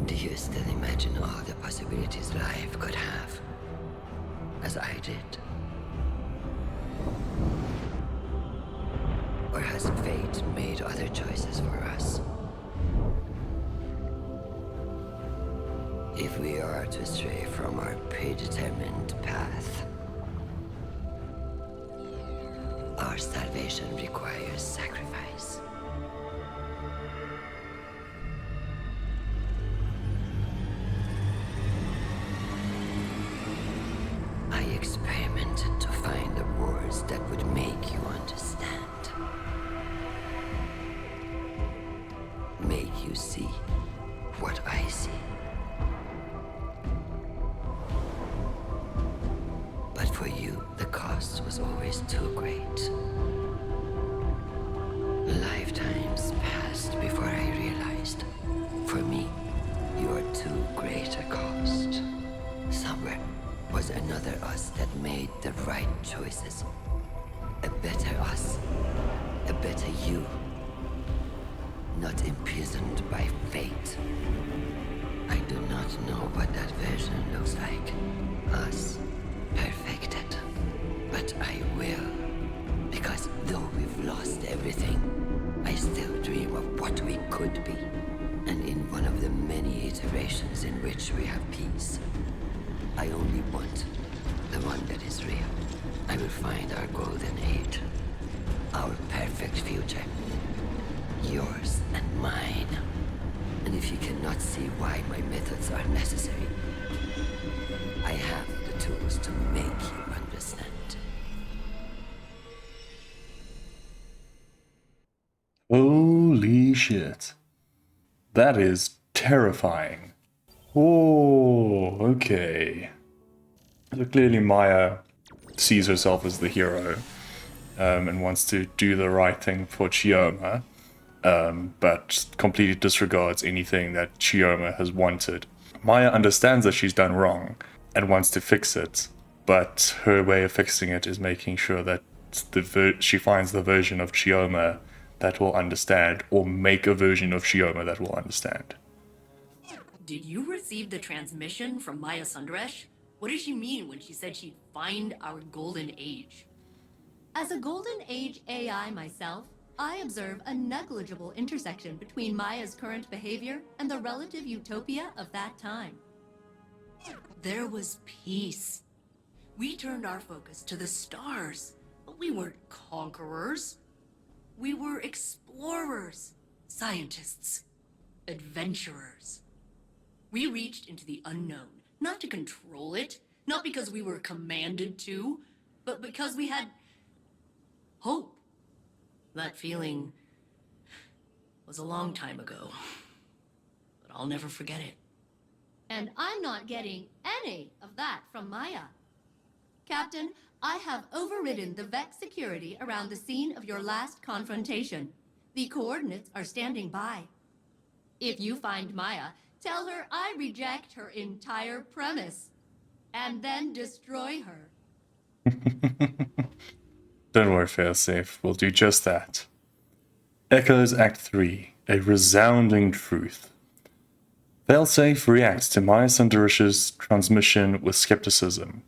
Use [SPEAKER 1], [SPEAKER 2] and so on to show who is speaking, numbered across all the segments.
[SPEAKER 1] Do you still imagine all the possibilities life could have, as I did? Or has fate made other choices for us? If we are to stray from our predetermined path, our salvation requires sacrifice. I experimented to find the words that would make you understand. Make you see what I see. But for you, the cost was always too great. Lifetimes passed before I realized, for me, you are too great a cost. Somewhere was another us that made the right choices. A better us. A better you. Not imprisoned by fate. I do not know what that version looks like. Us. Perfected. But I will. Because though we've lost everything, I still dream of what we could be. And in one of the many iterations in which we have peace, I only want the one that is real. I will find our golden age. Our perfect future. Yours and mine. And if you cannot see why my methods are necessary, I have the tools to make you understand.
[SPEAKER 2] Holy shit. That is terrifying. Oh, okay. So clearly Maya sees herself as the hero and wants to do the right thing for Chioma, but completely disregards anything that Chioma has wanted. Maya understands that she's done wrong and wants to fix it, but her way of fixing it is making sure that she finds the version of Chioma that will understand, or make a version of Chioma that will understand.
[SPEAKER 3] Did you receive the transmission from Maya Sundaresh? What did she mean when she said she'd find our golden age?
[SPEAKER 4] As a golden age AI myself, I observe a negligible intersection between Maya's current behavior and the relative utopia of that time.
[SPEAKER 3] There was peace. We turned our focus to the stars, but we weren't conquerors. We were explorers, scientists, adventurers. We reached into the unknown, not to control it, not because we were commanded to, but because we had hope. That feeling was a long time ago, but I'll never forget it.
[SPEAKER 4] And I'm not getting any of that from Maya. Captain, I have overridden the Vex security around the scene of your last confrontation. The coordinates are standing by. If you find Maya, tell her I reject her entire premise, and then destroy her.
[SPEAKER 2] Don't worry, Failsafe, we'll do just that. Echoes Act 3, a resounding truth. Failsafe reacts to Maya Sundaresh's transmission with skepticism.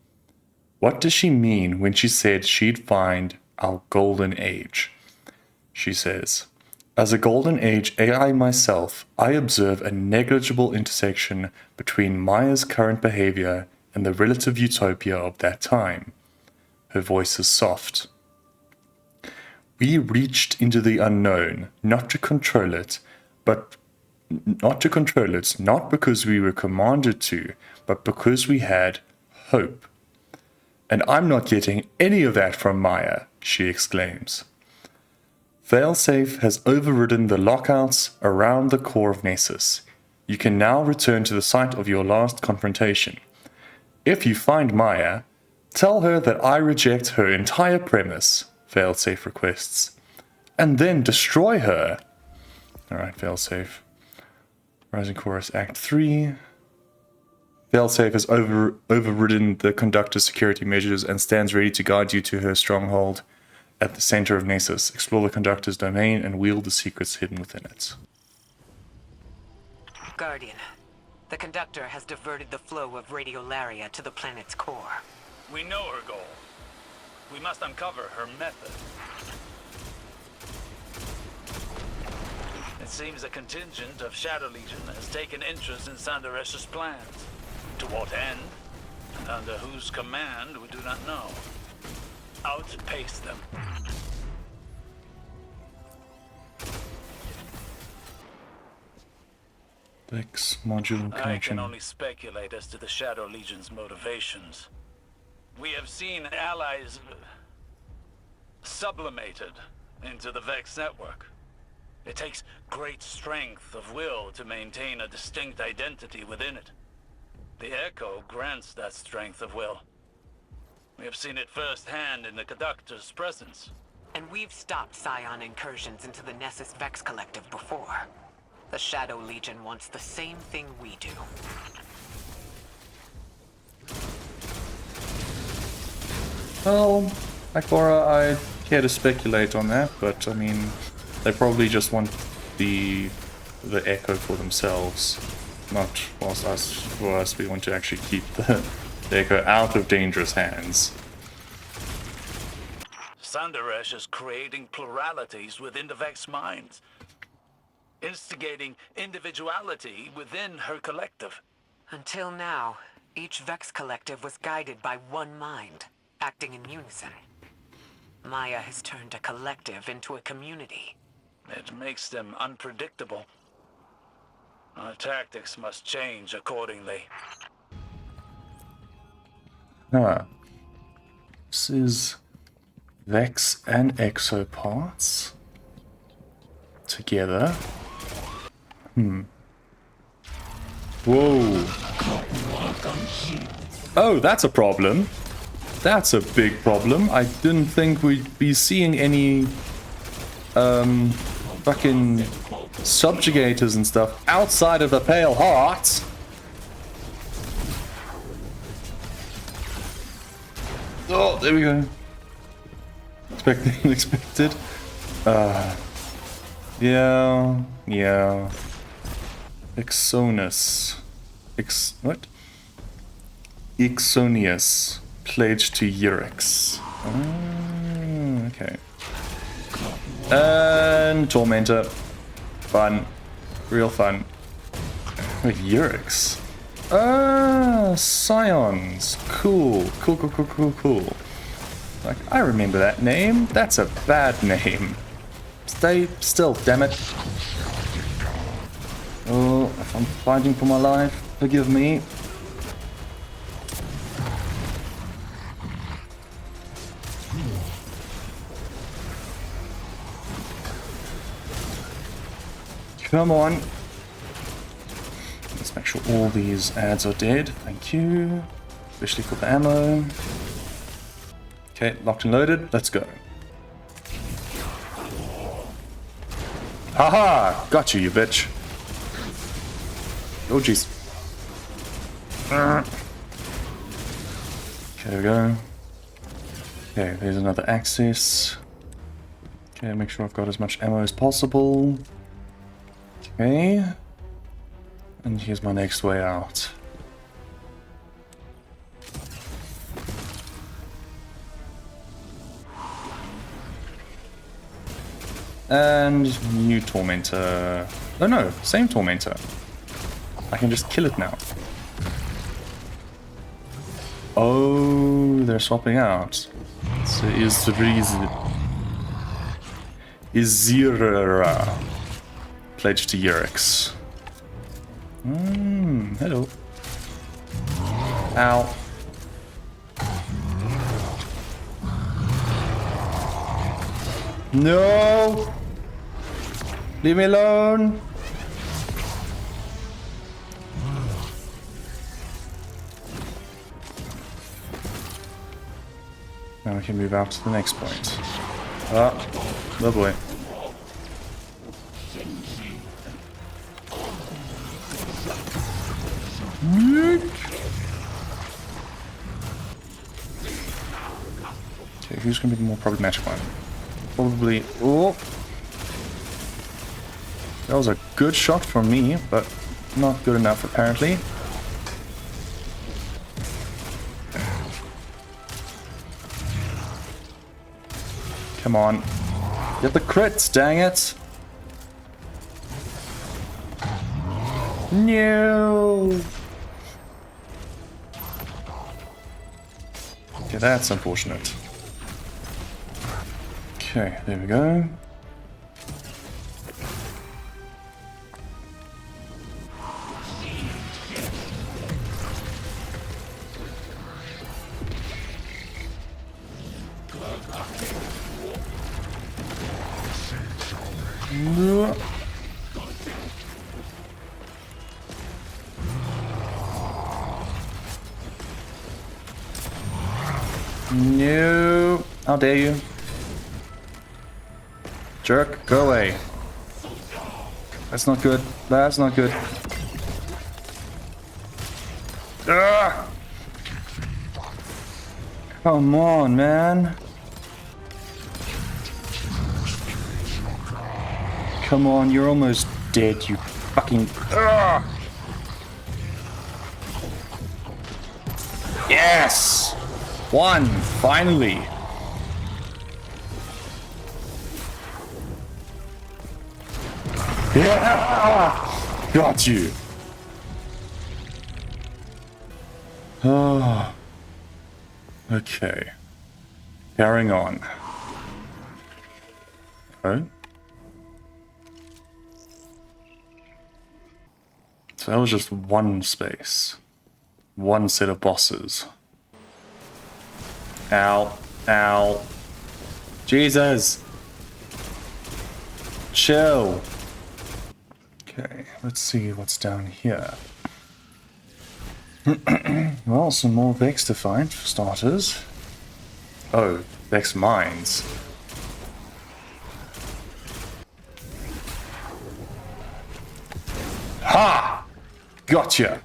[SPEAKER 2] What does she mean when she said she'd find our golden age? She says, as a golden age AI myself, I observe a negligible intersection between Maya's current behavior and the relative utopia of that time. Her voice is soft. We reached into the unknown, not to control it, not because we were commanded to, but because we had hope. And I'm not getting any of that from Maya, she exclaims. Failsafe has overridden the lockouts around the core of Nessus. You can now return to the site of your last confrontation. If you find Maya, tell her that I reject her entire premise, Failsafe requests, and then destroy her. Alright, Failsafe. Rising Chorus Act 3. Failsafe has overridden the Conductor's security measures and stands ready to guide you to her stronghold at the center of Nessus. Explore the Conductor's domain and wield the secrets hidden within it.
[SPEAKER 5] Guardian, The Conductor has diverted the flow of radiolaria to the planet's core.
[SPEAKER 6] We know her goal. We must uncover her method. It seems a contingent of Shadow Legion has taken interest in Sandaresh's plans. To what end, and under whose command, we do not know. Outpace them.
[SPEAKER 2] Vex module
[SPEAKER 6] I can
[SPEAKER 2] connection.
[SPEAKER 6] only speculate as to the Shadow Legion's motivations. We have seen allies sublimated into the Vex network. It takes great strength of will to maintain a distinct identity within it. The Echo grants that strength of will. We have seen it firsthand in the Conductor's presence.
[SPEAKER 5] And we've stopped Scion incursions into the Nessus Vex Collective before. The Shadow Legion wants the same thing we do.
[SPEAKER 2] Well, Akora, I care to speculate on that, but I mean, they probably just want the Echo for themselves, not for us. We want to actually keep the Echo out of dangerous hands.
[SPEAKER 6] Sandaresh is creating pluralities within the Vex minds, instigating individuality within her collective.
[SPEAKER 5] Until now, each Vex Collective was guided by one mind, acting in unison. Maya has turned a collective into a community.
[SPEAKER 6] It makes them unpredictable. Our tactics must change accordingly.
[SPEAKER 2] This is Vex and Exo parts together. Whoa. Oh, that's a problem. That's a big problem. I didn't think we'd be seeing any fucking subjugators and stuff outside of the Pale Heart. Oh, there we go. Expected. Yeah. Exonus. What? Exonius. Pledge to Eurex. Okay. And Tormentor. Fun. Real fun. With Eurex. Scions. Cool. Like, I remember that name. That's a bad name. Stay still, damn it. Oh, if I'm fighting for my life, forgive me. Come on. Let's make sure all these ads are dead. Thank you. Especially for the ammo. Okay, locked and loaded. Let's go. Haha! Got you, you bitch. Oh, jeez. Okay, there we go. Okay, there's another access. Okay, make sure I've got as much ammo as possible. Okay. And here's my next way out. And new Tormentor. Oh no, same Tormentor. I can just kill it now. Oh, they're swapping out. So Izira. Pledge to Eurex. Hello. Ow. No! Leave me alone! Now we can move out to the next point. Oh boy. Okay, who's going to be the more problematic one? Probably... Oh! That was a good shot from me, but not good enough, apparently. Come on. Get the crits, dang it! No! Okay, that's unfortunate. Okay, there we go. No. No. How dare you? Jerk, go away. That's not good. That's not good. Ugh. Come on, man. Come on, you're almost dead, you fucking... Ugh. Yes! One, finally. Yeah! Got you. Oh. Okay. Carrying on. Oh. So that was just one space. One set of bosses. Ow. Ow. Jesus! Chill. Okay, let's see what's down here. Well, some more Vex to find, for starters. Oh, Vex mines. Ha! Gotcha!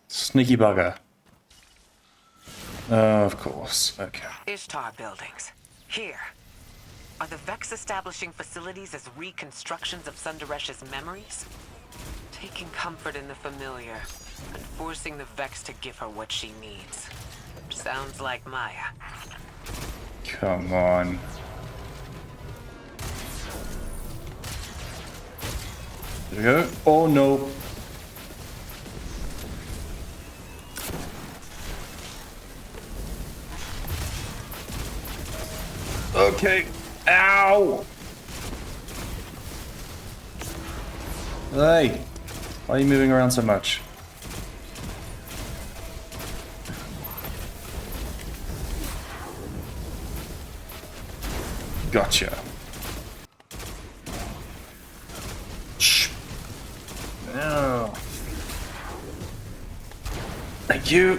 [SPEAKER 2] Sneaky bugger. Of course, okay.
[SPEAKER 5] Ishtar buildings. Here. Are the Vex establishing facilities as reconstructions of Sundaresh's memories? Taking comfort in the familiar, and forcing the Vex to give her what she needs. Sounds like Maya.
[SPEAKER 2] Come on. There we go. Oh no. Okay. Ow! Hey! Why are you moving around so much? Gotcha. Shh. No. Thank you.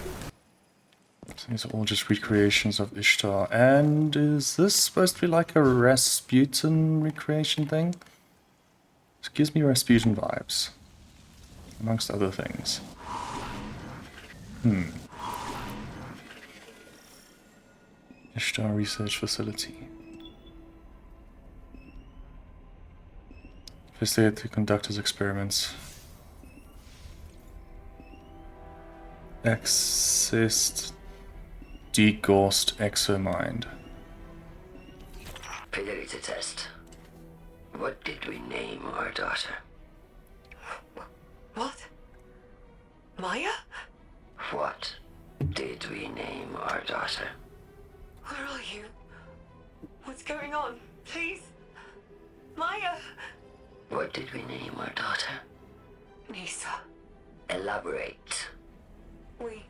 [SPEAKER 2] These are all just recreations of Ishtar. And is this supposed to be like a Rasputin recreation thing? This gives me Rasputin vibes, amongst other things. Ishtar Research Facility. Investigate the Conductor's experiments. Accessed degaussed exomind.
[SPEAKER 1] Fidelity test. What did we name our daughter?
[SPEAKER 5] What? Maya?
[SPEAKER 1] What did we name our daughter?
[SPEAKER 5] Where are you? What's going on? Please? Maya?
[SPEAKER 1] What did we name our daughter?
[SPEAKER 5] Nisa.
[SPEAKER 1] Elaborate.
[SPEAKER 5] We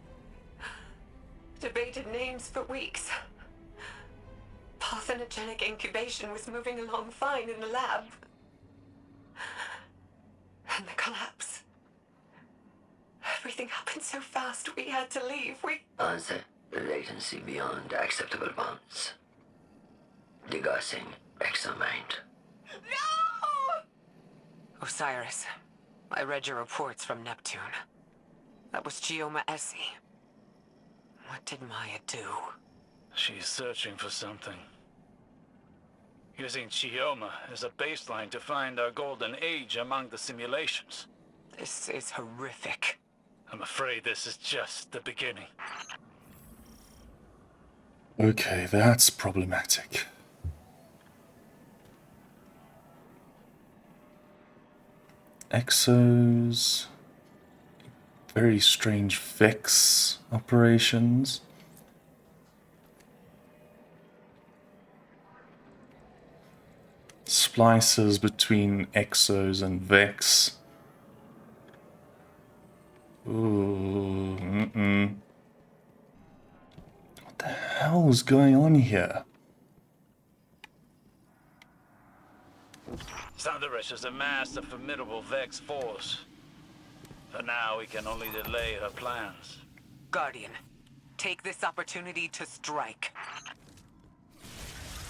[SPEAKER 5] debated names for weeks. Parthenogenic incubation was moving along fine in the lab. And the collapse. Everything happened so fast, we had to leave.
[SPEAKER 1] Answer. Latency beyond acceptable bounds. Degaussing exomind.
[SPEAKER 5] No! Osiris, I read your reports from Neptune. That was Chioma Essie. What did Maya do?
[SPEAKER 6] She's searching for something. Using Chioma as a baseline to find our golden age among the simulations.
[SPEAKER 5] This is horrific.
[SPEAKER 6] I'm afraid this is just the beginning.
[SPEAKER 2] Okay, that's problematic. Exos. Very strange Vex operations. Splices between Exos and Vex. Ooh, What the hell is going on here?
[SPEAKER 6] Sunderesh has amassed a formidable Vex force. For now, we can only delay her plans.
[SPEAKER 5] Guardian, take this opportunity to strike.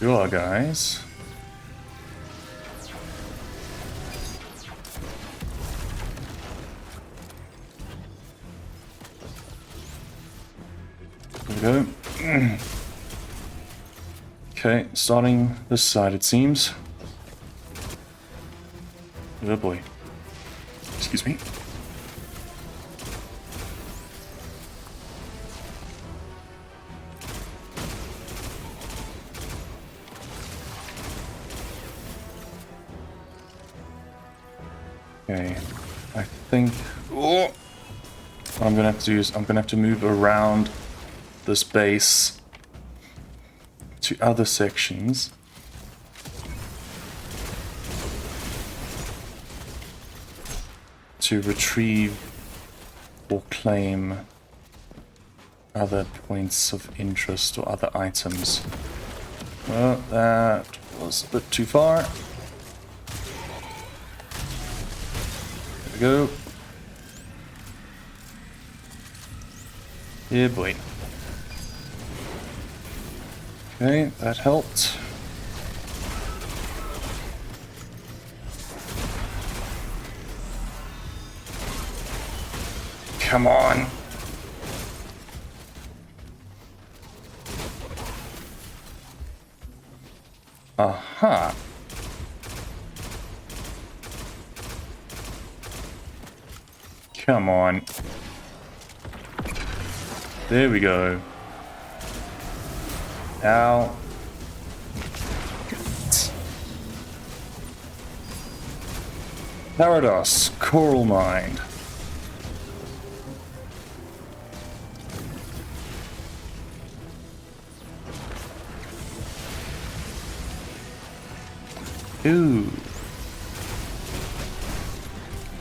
[SPEAKER 2] You are, guys. There we go. Okay, starting this side, it seems. Oh boy. Excuse me. Okay, I think. Oh, what I'm gonna have to do is I'm gonna have to move around this base to other sections. To retrieve or claim other points of interest or other items. Well, that was a bit too far. There we go. Yeah, boy. Okay, that helped. Come on. Aha. Come on. There we go. Ow. Parados, Coral Mind. Ooh.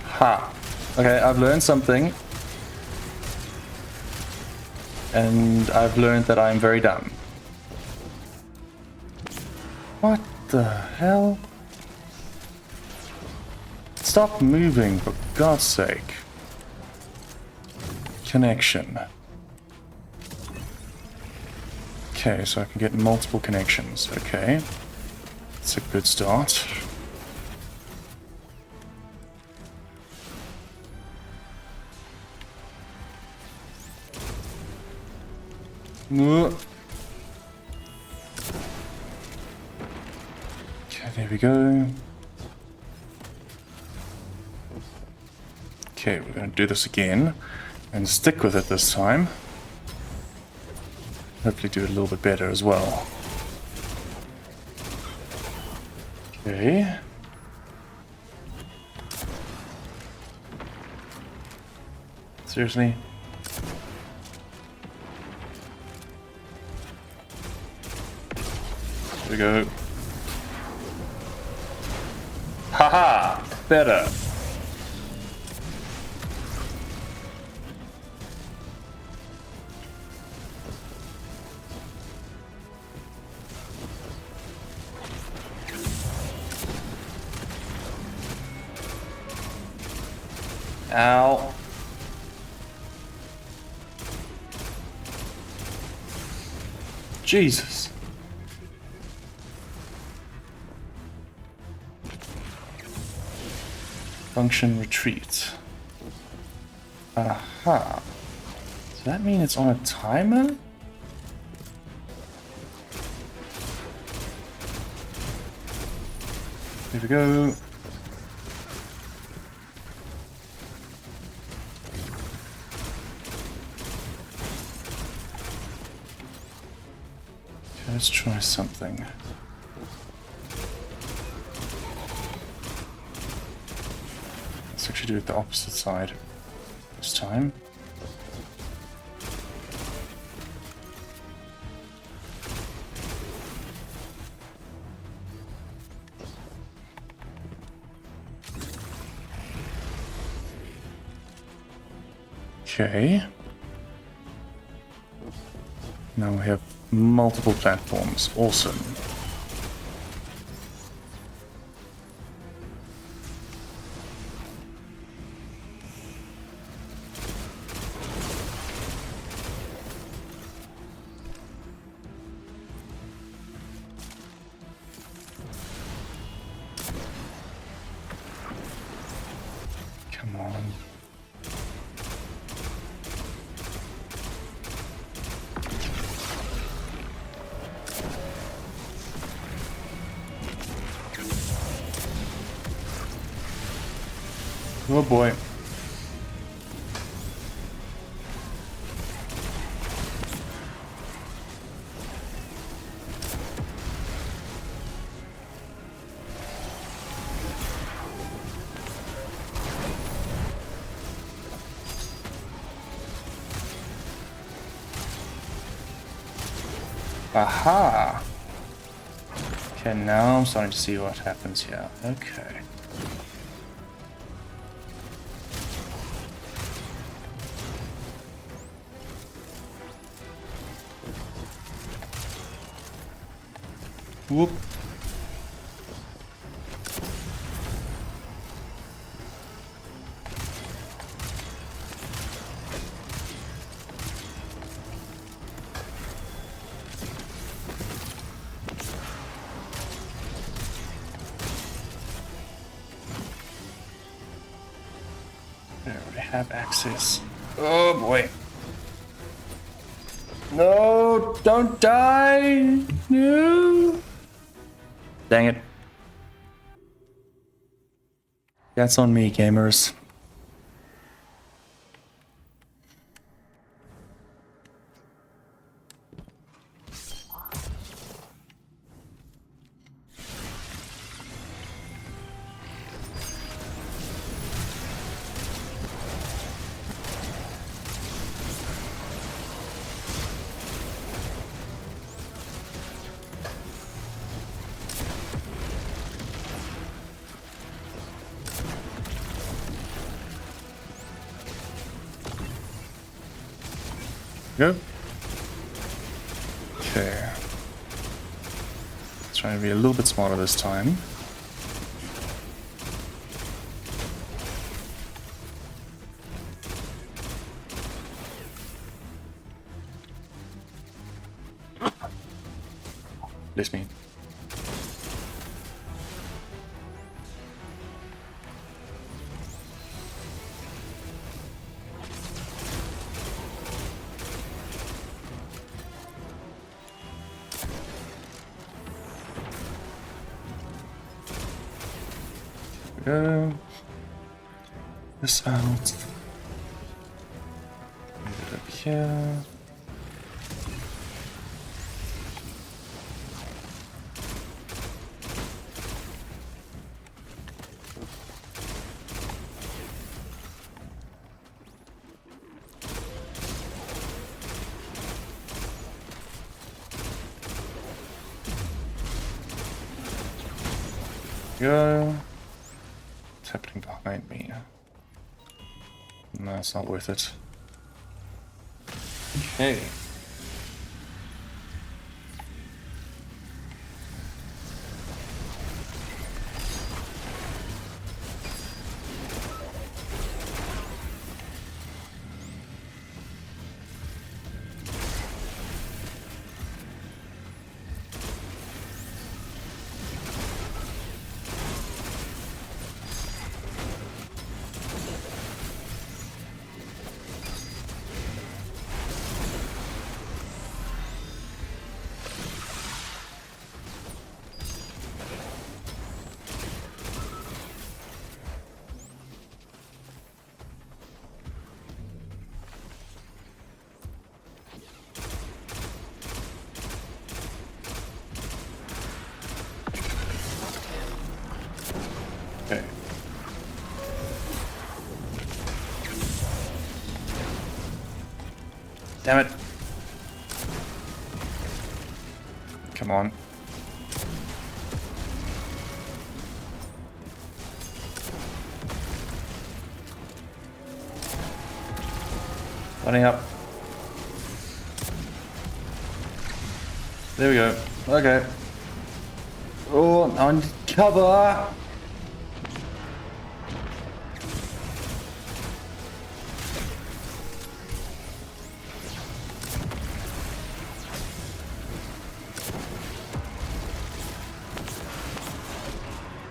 [SPEAKER 2] Ha. Okay, I've learned something. And I've learned that I'm very dumb. What the hell? Stop moving, for God's sake. Connection. Okay, so I can get multiple connections. Okay. It's a good start. Okay, there we go. Okay, we're going to do this again and stick with it this time. Hopefully do it a little bit better as well. Okay. Seriously? There we go. Haha! Better. Ow. Jesus. Function retreat. Aha. Does that mean it's on a timer? Here we go. Let's try something. Let's actually do it the opposite side this time. Okay. Now we have multiple platforms. Awesome. Come on. Oh boy. Aha! Okay, now I'm starting to see what happens here. Okay. Whoop. There we have access. Oh boy. No, don't die. No. Dang it. That's on me, gamers. Go. Okay. Let's try to be a little bit smarter this time. Bless me. Go. This out. Move it up here. Go. What's happening behind me? No, it's not worth it. Okay. Damn it. Come on. Running up. There we go. Okay. Oh, I need cover.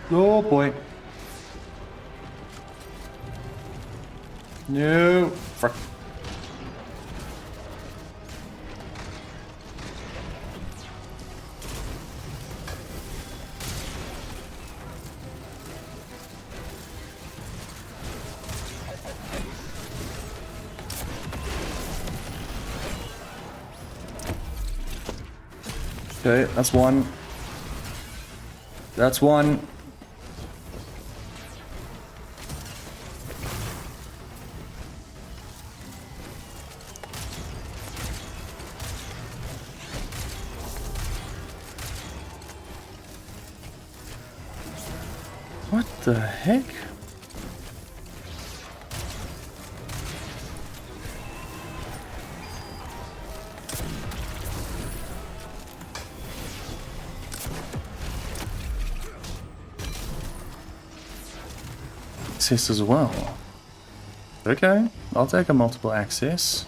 [SPEAKER 2] Oh boy. No. Frick. Okay, that's one. That's one. What the heck? Access as well. Okay, I'll take a multiple access.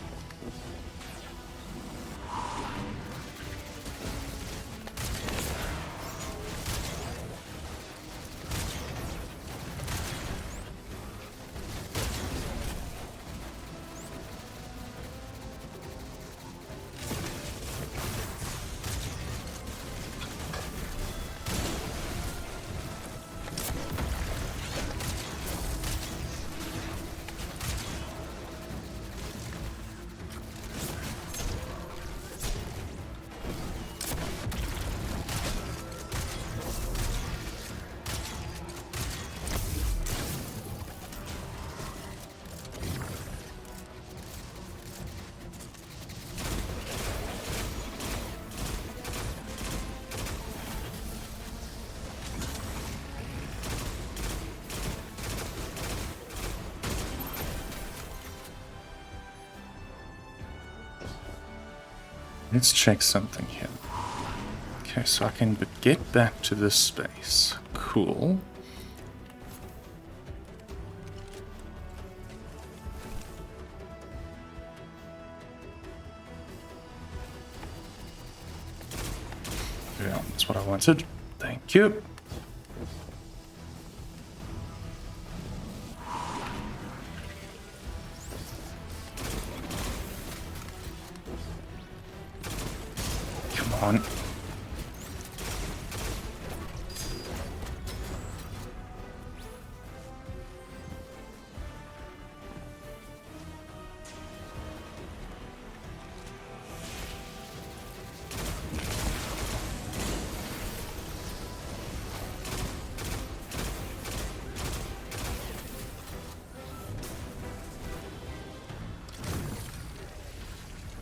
[SPEAKER 2] Let's check something here. Okay, so I can get back to this space. Cool. Yeah, that's what I wanted. Thank you. On.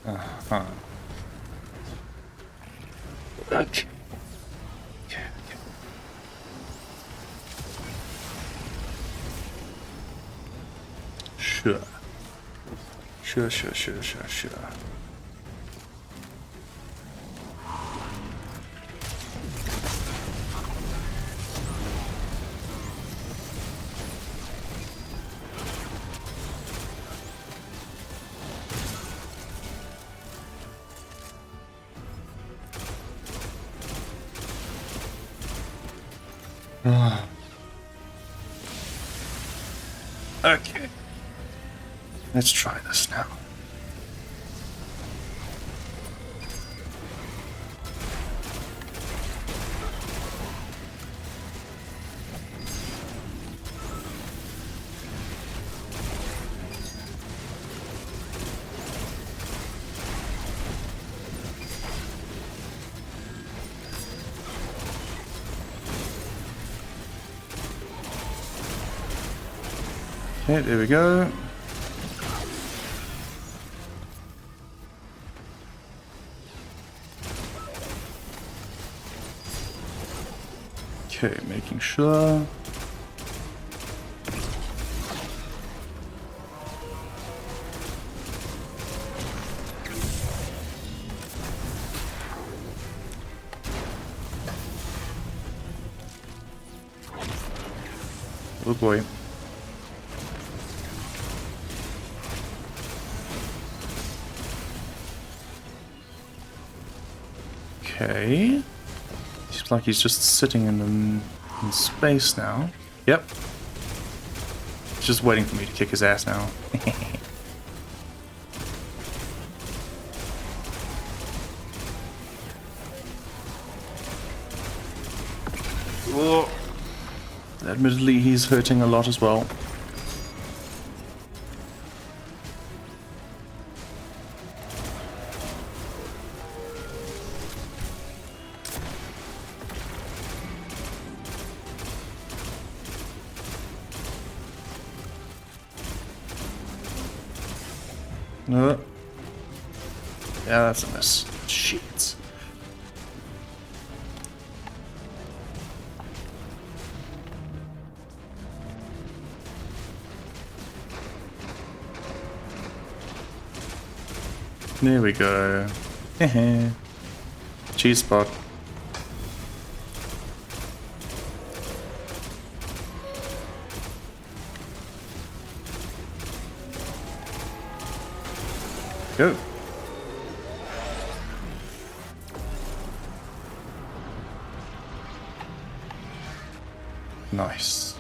[SPEAKER 2] Uh-huh. Okay. Okay. Sure. Sure. Okay. Let's try this now. Okay, there we go. Okay, making sure. Oh boy. Okay. Seems like he's just sitting in space now. Yep. He's just waiting for me to kick his ass now. Oh. Admittedly, he's hurting a lot as well. No. Yeah, that's a miss. Shit. There we go. Cheese spot. Go. Nice.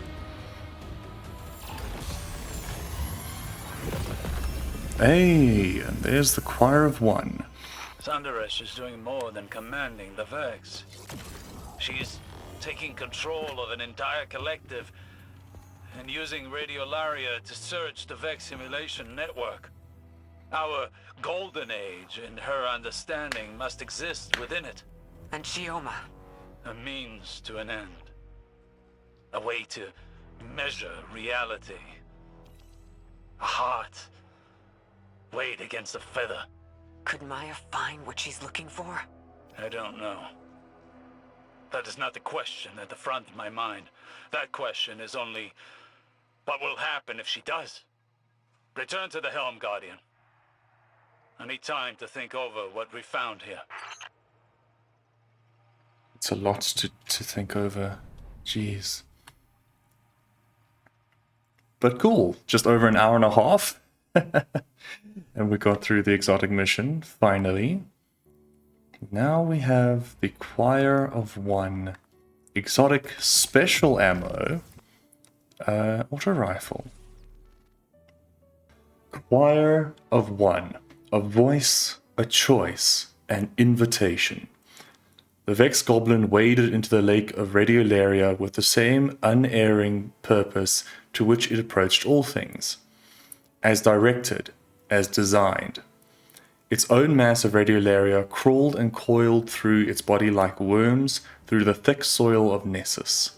[SPEAKER 2] Hey, and there's the choir of one.
[SPEAKER 6] Sunderesh is doing more than commanding the Vex. She's taking control of an entire collective and using radiolaria to search the Vex simulation network. Our golden age, in her understanding, must exist within it.
[SPEAKER 5] And Shioma.
[SPEAKER 6] A means to an end. A way to measure reality. A heart weighed against a feather.
[SPEAKER 5] Could Maya find what she's looking for?
[SPEAKER 6] I don't know. That is not the question at the front of my mind. That question is only, what will happen if she does? Return to the helm, Guardian. I need time to think over what we found here.
[SPEAKER 2] It's a lot to think over. Jeez. But cool. Just over an hour and a half. And we got through the exotic mission, finally. Now we have the Choir of One. Exotic special ammo. Auto rifle. Choir of One. A voice, a choice, an invitation. The Vex Goblin waded into the lake of radiolaria with the same unerring purpose to which it approached all things. As directed, as designed. Its own mass of radiolaria crawled and coiled through its body like worms through the thick soil of Nessus.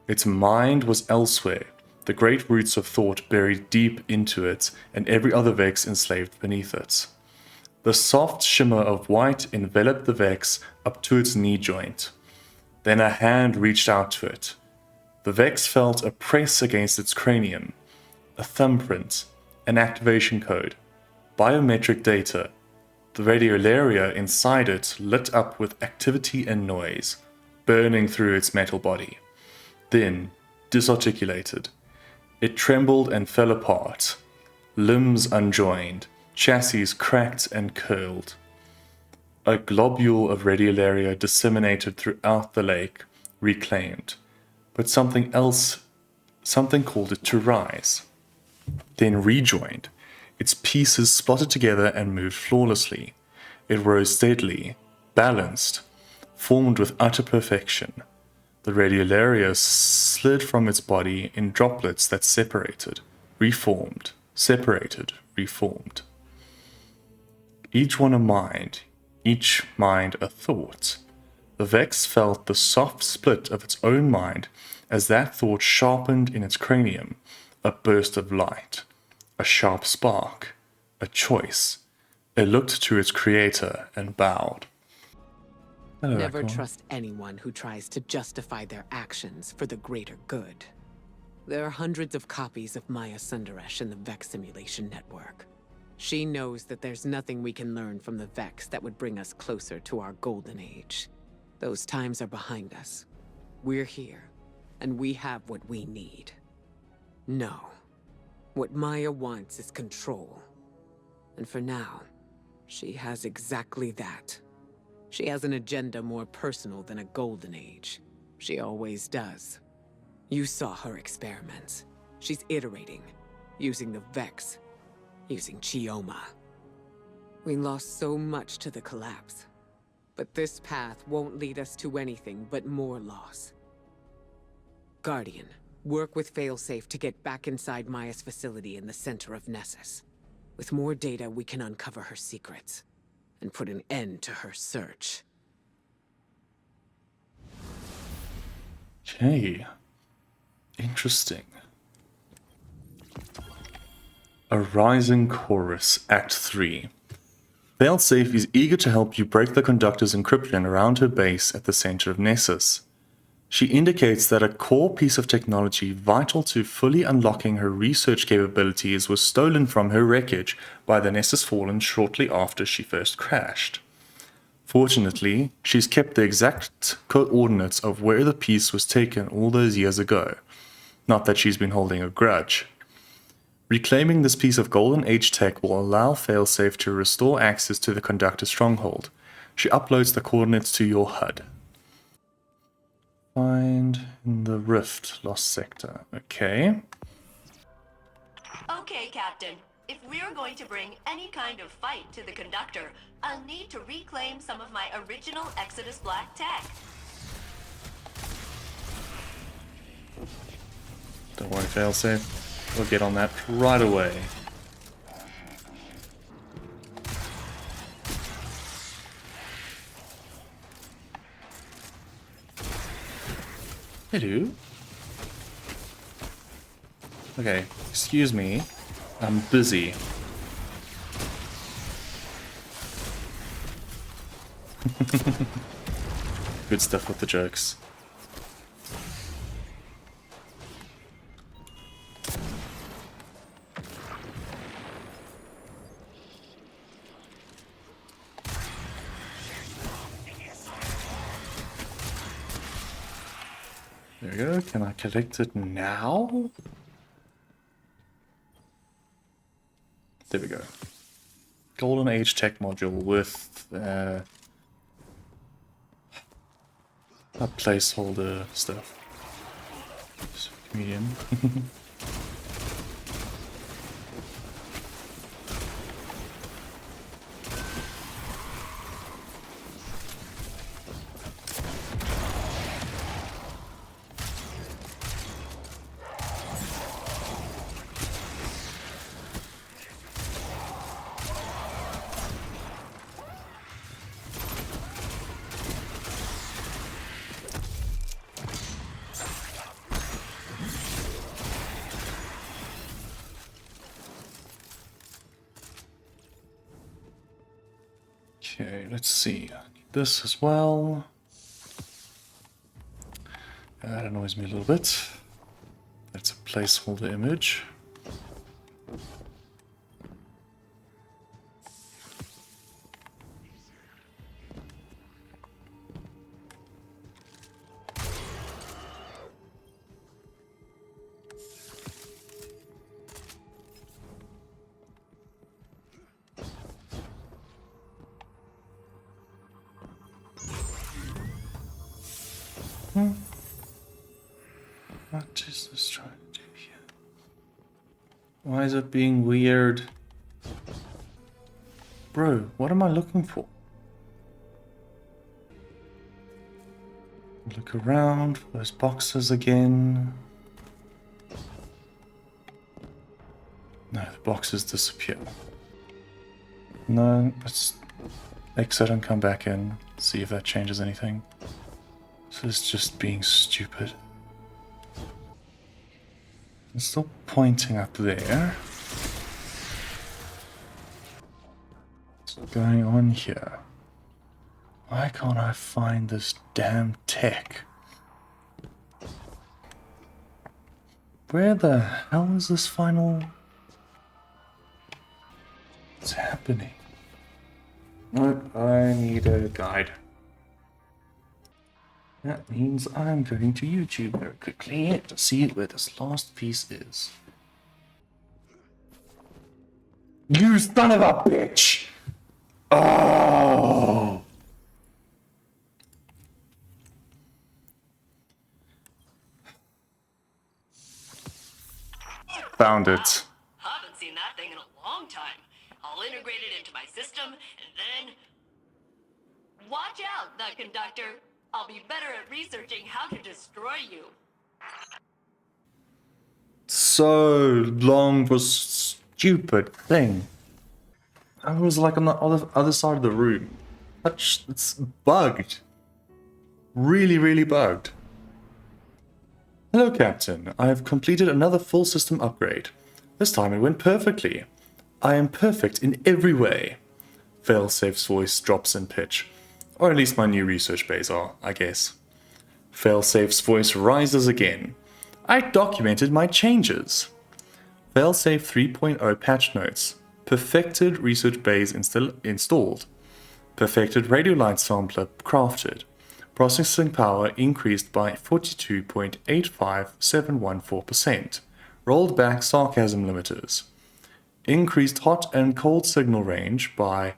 [SPEAKER 2] Its mind was elsewhere, the great roots of thought buried deep into it and every other Vex enslaved beneath it. The soft shimmer of white enveloped the Vex up to its knee joint. Then a hand reached out to it. The Vex felt a press against its cranium, a thumbprint, an activation code, biometric data. The radiolaria inside it lit up with activity and noise, burning through its metal body. Then, disarticulated. It trembled and fell apart, limbs unjoined, chassis cracked and curled. A globule of radiolaria disseminated throughout the lake, reclaimed. But something called it to rise. Then rejoined. Its pieces slotted together and moved flawlessly. It rose steadily, balanced, formed with utter perfection. The radiolaria slid from its body in droplets that separated, reformed, separated, reformed. Each one a mind, each mind a thought. The Vex felt the soft split of its own mind as that thought sharpened in its cranium, a burst of light, a sharp spark, a choice. It looked to its creator and bowed. Hello,
[SPEAKER 5] Never
[SPEAKER 2] Echo.
[SPEAKER 5] trust anyone who tries to justify their actions for the greater good. There are hundreds of copies of Maya Sundaresh in the Vex simulation network. She knows that there's nothing we can learn from the Vex that would bring us closer to our golden age. Those times are behind us. We're here, and we have what we need. No. What Maya wants is control. And for now, she has exactly that. She has an agenda more personal than a golden age. She always does. You saw her experiments. She's iterating, using the Vex, using Chioma. We lost so much to the collapse. But this path won't lead us to anything but more loss. Guardian, work with Failsafe to get back inside Maya's facility in the center of Nessus. With more data, we can uncover her secrets and put an end to her search.
[SPEAKER 2] Okay. Interesting. A Rising Chorus, Act 3. Failsafe is eager to help you break the Conductor's encryption around her base at the center of Nessus. She indicates that a core piece of technology vital to fully unlocking her research capabilities was stolen from her wreckage by the Nessus Fallen shortly after she first crashed. Fortunately, she's kept the exact coordinates of where the piece was taken all those years ago. Not that she's been holding a grudge. Reclaiming this piece of Golden Age tech will allow Failsafe to restore access to the Conductor stronghold. She uploads the coordinates to your HUD. Find in the Rift Lost Sector. Okay.
[SPEAKER 4] Okay, Captain. If we're going to bring any kind of fight to the Conductor, I'll need to reclaim some of my original Exodus Black tech.
[SPEAKER 2] Don't worry, Failsafe. We'll get on that right away. Hello? Okay, excuse me. I'm busy. Good stuff with the jokes. There we go. Can I collect it now? There we go. Golden Age tech module with a placeholder stuff. Medium. Okay, let's see. I need this as well. That annoys me a little bit. That's a placeholder image. What is this trying to do here? Why is it being weird? Bro, what am I looking for? Look around for those boxes again. No, the boxes disappear. No, let's exit and come back in. See if that changes anything. This is just being stupid. It's still pointing up there. What's going on here? Why can't I find this damn tech? Where the hell is this final... What's happening? Nope, I need a guide. That means I'm going to YouTube very quickly to see where this last piece is. You son of a bitch! Oh! Found it.
[SPEAKER 3] Haven't seen that thing in a long time. I'll integrate it into my system, and then... Watch out, the Conductor. I'll be better at researching how to destroy you.
[SPEAKER 2] So long for stupid thing. I was like on the other side of the room. It's bugged. Really, really bugged. Hello, Captain. I have completed another full system upgrade. This time it went perfectly. I am perfect in every way. Failsafe's voice drops in pitch. Or at least my new research bays are, I guess. Failsafe's voice rises again. I documented my changes. Failsafe 3.0 patch notes. Perfected research bays installed. Perfected radio light sampler crafted. Processing power increased by 42.85714%. Rolled back sarcasm limiters. Increased hot and cold signal range by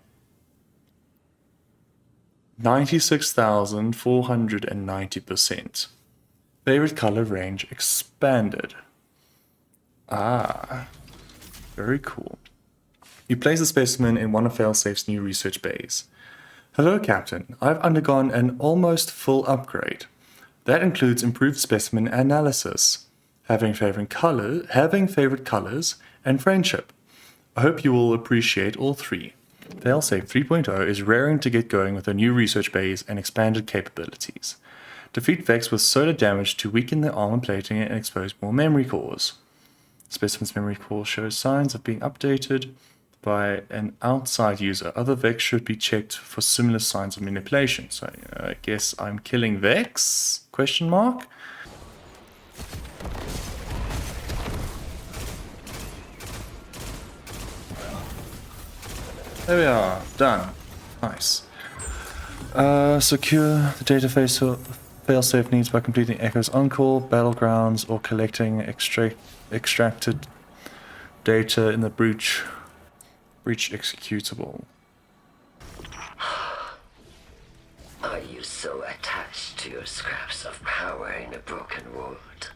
[SPEAKER 2] 96,490%. Favorite color range expanded. Ah, very cool. You place the specimen in one of Failsafe's new research bays. Hello, Captain. I've undergone an almost full upgrade. That includes improved specimen analysis, having favorite colors, and friendship. I hope you will appreciate all three. Failsafe 3.0 is raring to get going with their new research bays and expanded capabilities. Defeat Vex with solar damage to weaken their armor plating and expose more memory cores. Specimen's memory core shows signs of being updated by an outside user. Other Vex should be checked for similar signs of manipulation. So I guess I'm killing Vex? Question mark? There we are. Done. Nice. Secure the database failsafe needs by completing Echo's on-call, battlegrounds, or collecting extracted data in the breach executable.
[SPEAKER 1] Are you so attached to your scraps of power in a broken world?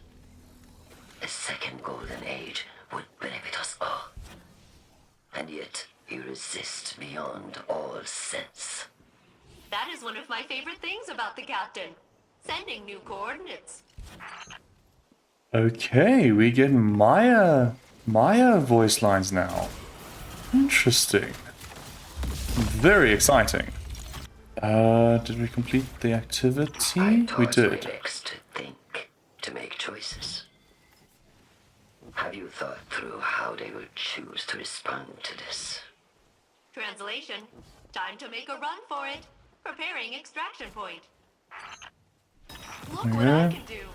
[SPEAKER 1] A second golden age would benefit us all. And yet, you resist beyond all sense.
[SPEAKER 3] That is one of my favorite things about the Captain. Sending new coordinates.
[SPEAKER 2] Okay, we get Maya voice lines now. Interesting. Very exciting. Did we complete the activity? We did.
[SPEAKER 1] To think, to make choices. Have you thought through how they will choose to respond to this?
[SPEAKER 3] Translation. Time to make a run for it. Preparing extraction point. Look what I can do.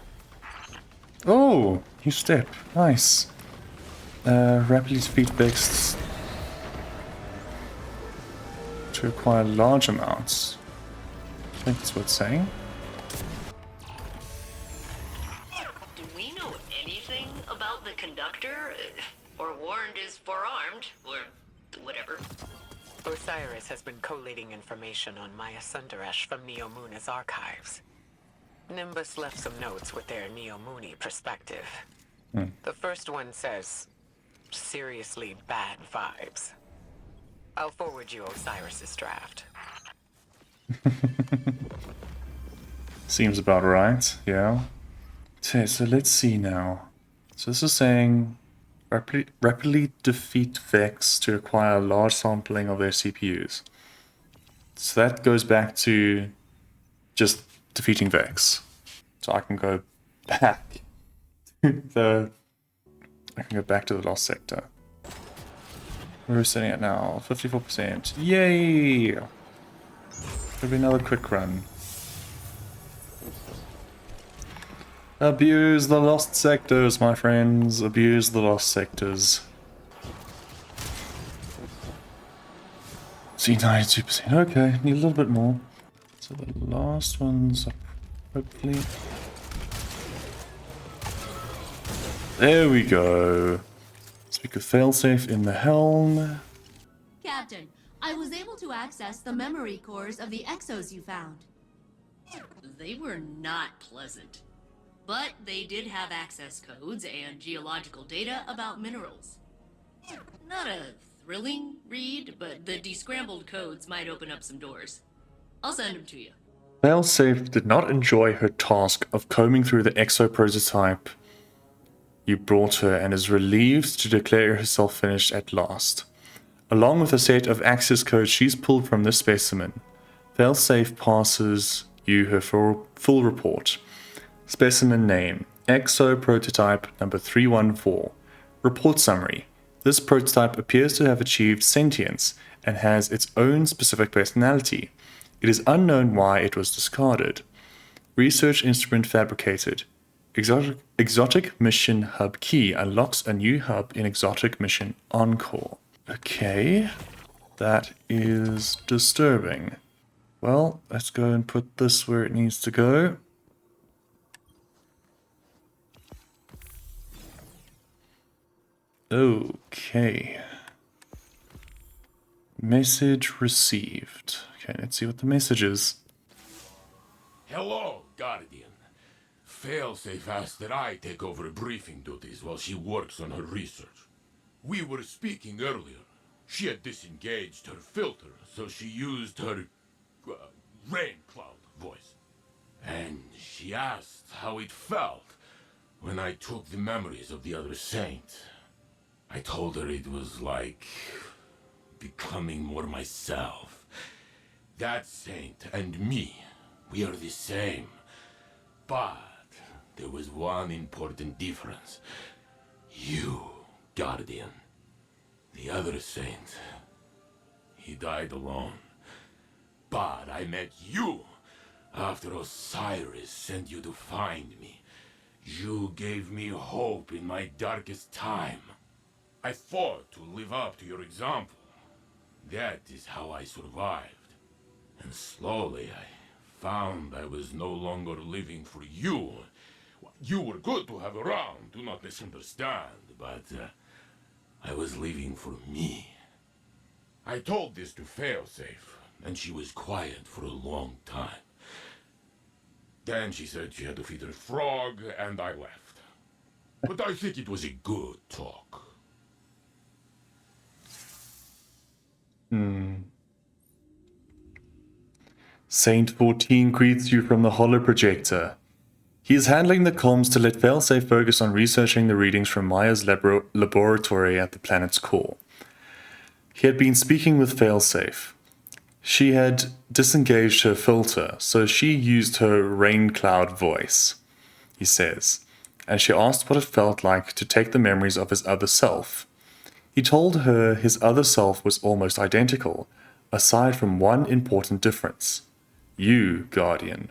[SPEAKER 2] Oh, new step. Nice. Rapidly defeat Vex to acquire large amounts. I think that's what it's saying.
[SPEAKER 3] Do we know anything about the Conductor? Or warned is forearmed? Or whatever.
[SPEAKER 5] Osiris has been collating information on Maya Sundaresh from Neomuna's archives. Nimbus left some notes with their Neomuni perspective. The first one says, seriously bad vibes. I'll forward you Osiris's draft.
[SPEAKER 2] Seems about right, yeah. Okay, so let's see now. So this is saying rapidly defeat Vex to acquire a large sampling of their CPUs. So that goes back to just defeating Vex. So I can go back to the lost sector. We're sitting at now 54%. Yay! Could be another quick run. Abuse the lost sectors, my friends. Abuse the lost sectors. See, 92%. Okay, need a little bit more. So the last one's up, hopefully. There we go. Speak of failsafe in the helm.
[SPEAKER 4] Captain, I was able to access the memory cores of the exos you found.
[SPEAKER 3] They were not pleasant. But they did have access codes and geological data about minerals. Not a thrilling read, but the descrambled codes might open up some doors. I'll send them to you.
[SPEAKER 2] Failsafe did not enjoy her task of combing through the exo prototype you brought her and is relieved to declare herself finished at last. Along with a set of access codes she's pulled from this specimen, Failsafe passes you her full report. Specimen name, Exo Prototype number 314. Report summary. This prototype appears to have achieved sentience and has its own specific personality. It is unknown why it was discarded. Research instrument fabricated. Exotic mission hub key unlocks a new hub in exotic mission Encore. Okay, that is disturbing. Well, let's go and put this where it needs to go. Okay. Message received. Okay, let's see what the message is.
[SPEAKER 7] Hello, Guardian. Failsafe asked that I take over briefing duties while she works on her research. We were speaking earlier. She had disengaged her filter, so she used her rain cloud voice. And she asked how it felt when I took the memories of the other saint. I told her it was like becoming more myself. That saint and me, we are the same. But there was one important difference. You, Guardian. The other saint, he died alone. But I met you after Osiris sent you to find me. You gave me hope in my darkest time. I fought to live up to your example. That is how I survived. And slowly I found I was no longer living for you. You were good to have around, do not misunderstand, but I was living for me. I told this to Failsafe, and she was quiet for a long time. Then she said she had to feed her frog, and I left. But I think it was a good talk.
[SPEAKER 2] Saint 14 greets you from the holo projector. He is handling the comms to let Failsafe focus on researching the readings from Maya's laboratory at the planet's core. He had been speaking with Failsafe. She had disengaged her filter, so she used her rain cloud voice, he says, and she asked what it felt like to take the memories of his other self. He told her his other self was almost identical, aside from one important difference. You, Guardian.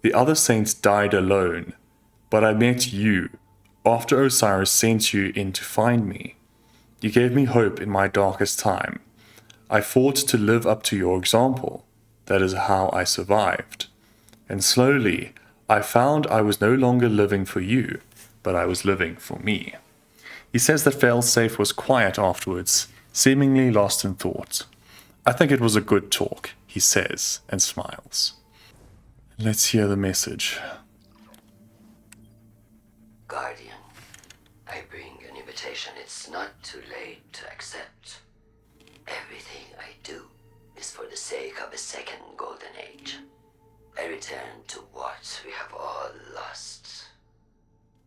[SPEAKER 2] The other saints died alone, but I met you after Osiris sent you in to find me. You gave me hope in my darkest time. I fought to live up to your example. That is how I survived. And slowly, I found I was no longer living for you, but I was living for me. He says that Failsafe was quiet afterwards, seemingly lost in thought. I think it was a good talk, he says, and smiles. Let's hear the message.
[SPEAKER 1] Guardian, I bring an invitation. It's not too late to accept. Everything I do is for the sake of a second golden age. I return to what we have all lost.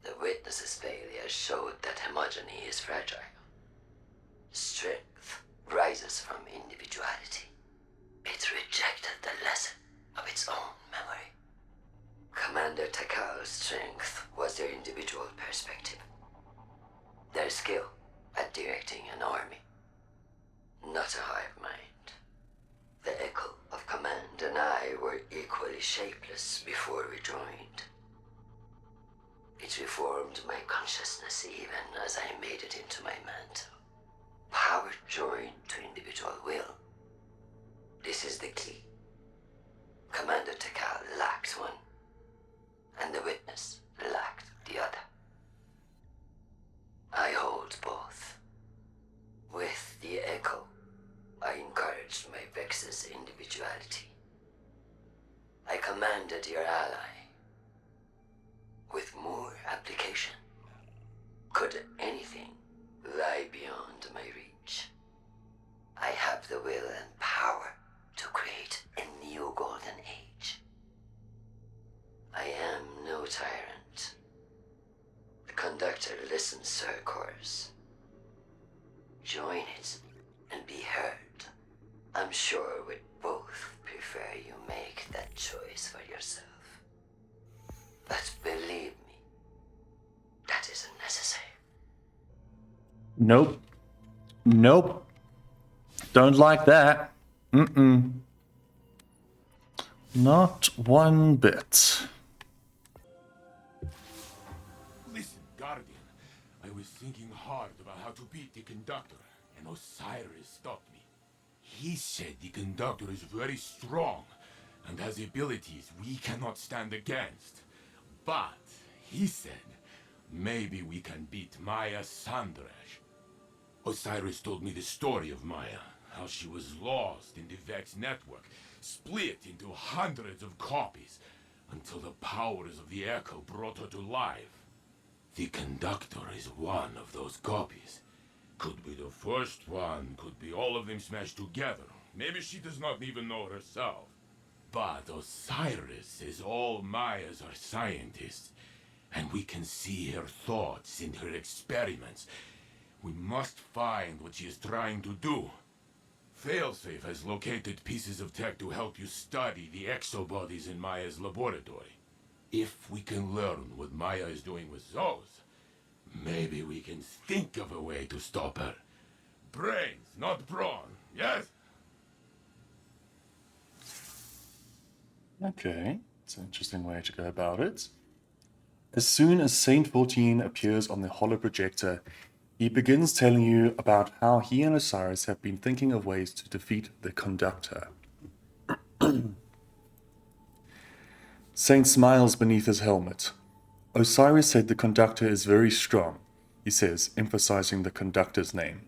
[SPEAKER 1] The witness's failure showed that homogeny is fragile. Strength rises from individuality. It rejected the lesson of its own memory. Commander Takal's strength was their individual perspective. Their skill at directing an army. Not a hive mind. The echo of command and I were equally shapeless before we joined. It reformed my consciousness even as I made it into my mantle. Power joined to individual will. This is the key. Commander Takal lacked one, and the witness lacked the other. I hold both. With the Echo, I encouraged my Vex's individuality. I commanded your ally. With more application, could anything lie beyond my reach? I have the will and power to create a new golden age. I am no tyrant. The Conductor listens to her chorus. Join it and be heard. I'm sure we'd both prefer you make that choice for yourself. But believe me, that isn't necessary.
[SPEAKER 2] Nope. Nope. Don't like that. Mm-mm. Not one bit.
[SPEAKER 7] Listen, Guardian. I was thinking hard about how to beat the Conductor, and Osiris stopped me. He said the Conductor is very strong, and has abilities we cannot stand against. But, he said, maybe we can beat Maya Sandaresh. Osiris told me the story of Maya, how she was lost in the Vex network, split into hundreds of copies, until the powers of the Echo brought her to life. The Conductor is one of those copies. Could be the first one, could be all of them smashed together. Maybe she does not even know herself. But Osiris says all Mayas are scientists, and we can see her thoughts in her experiments. We must find what she is trying to do. Failsafe has located pieces of tech to help you study the exobodies in Maya's laboratory. If we can learn what Maya is doing with those, maybe we can think of a way to stop her. Brains, not brawn, yes?
[SPEAKER 2] Okay, it's an interesting way to go about it. As soon as Saint 14 appears on the holoprojector, he begins telling you about how he and Osiris have been thinking of ways to defeat the Conductor. Saint smiles beneath his helmet. Osiris said the Conductor is very strong, he says, emphasizing the Conductor's name.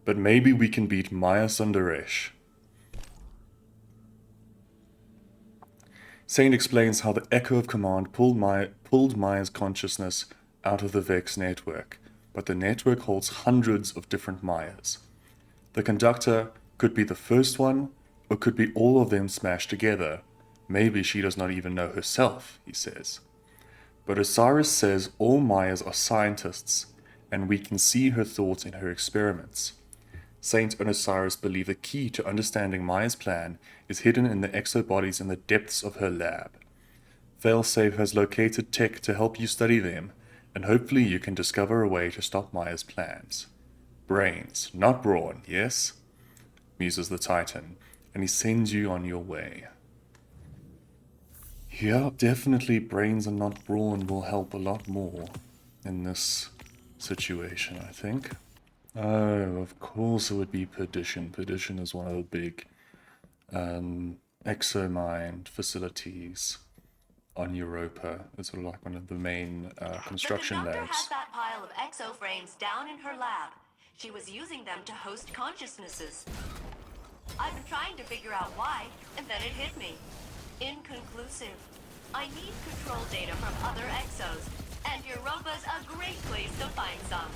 [SPEAKER 2] But maybe we can beat Maya Sandaresh. Saint explains how the Echo of Command pulled Maya's consciousness out of the Vex network, but the network holds hundreds of different Mayas. The Conductor could be the first one, or could be all of them smashed together. Maybe she does not even know herself, he says. But Osiris says all Mayas are scientists, and we can see her thoughts in her experiments. Saint and Osiris believe the key to understanding Maya's plan is hidden in the exobodies in the depths of her lab. Failsafe has located tech to help you study them, and hopefully you can discover a way to stop Maya's plans. Brains, not brawn, yes? Muses the Titan, and he sends you on your way. Yeah, definitely brains and not brawn will help a lot more in this situation, I think. Oh, of course it would be Perdition. Perdition is one of the big exomind facilities on Europa. It's sort of like one of the main construction
[SPEAKER 4] The Conductor
[SPEAKER 2] labs.
[SPEAKER 4] has that pile of exoframes down in her lab. She was using them to host consciousnesses. I've been trying to figure out why, and then it hit me. Inconclusive. I need control data from other exos, and Europa's a great place to find some.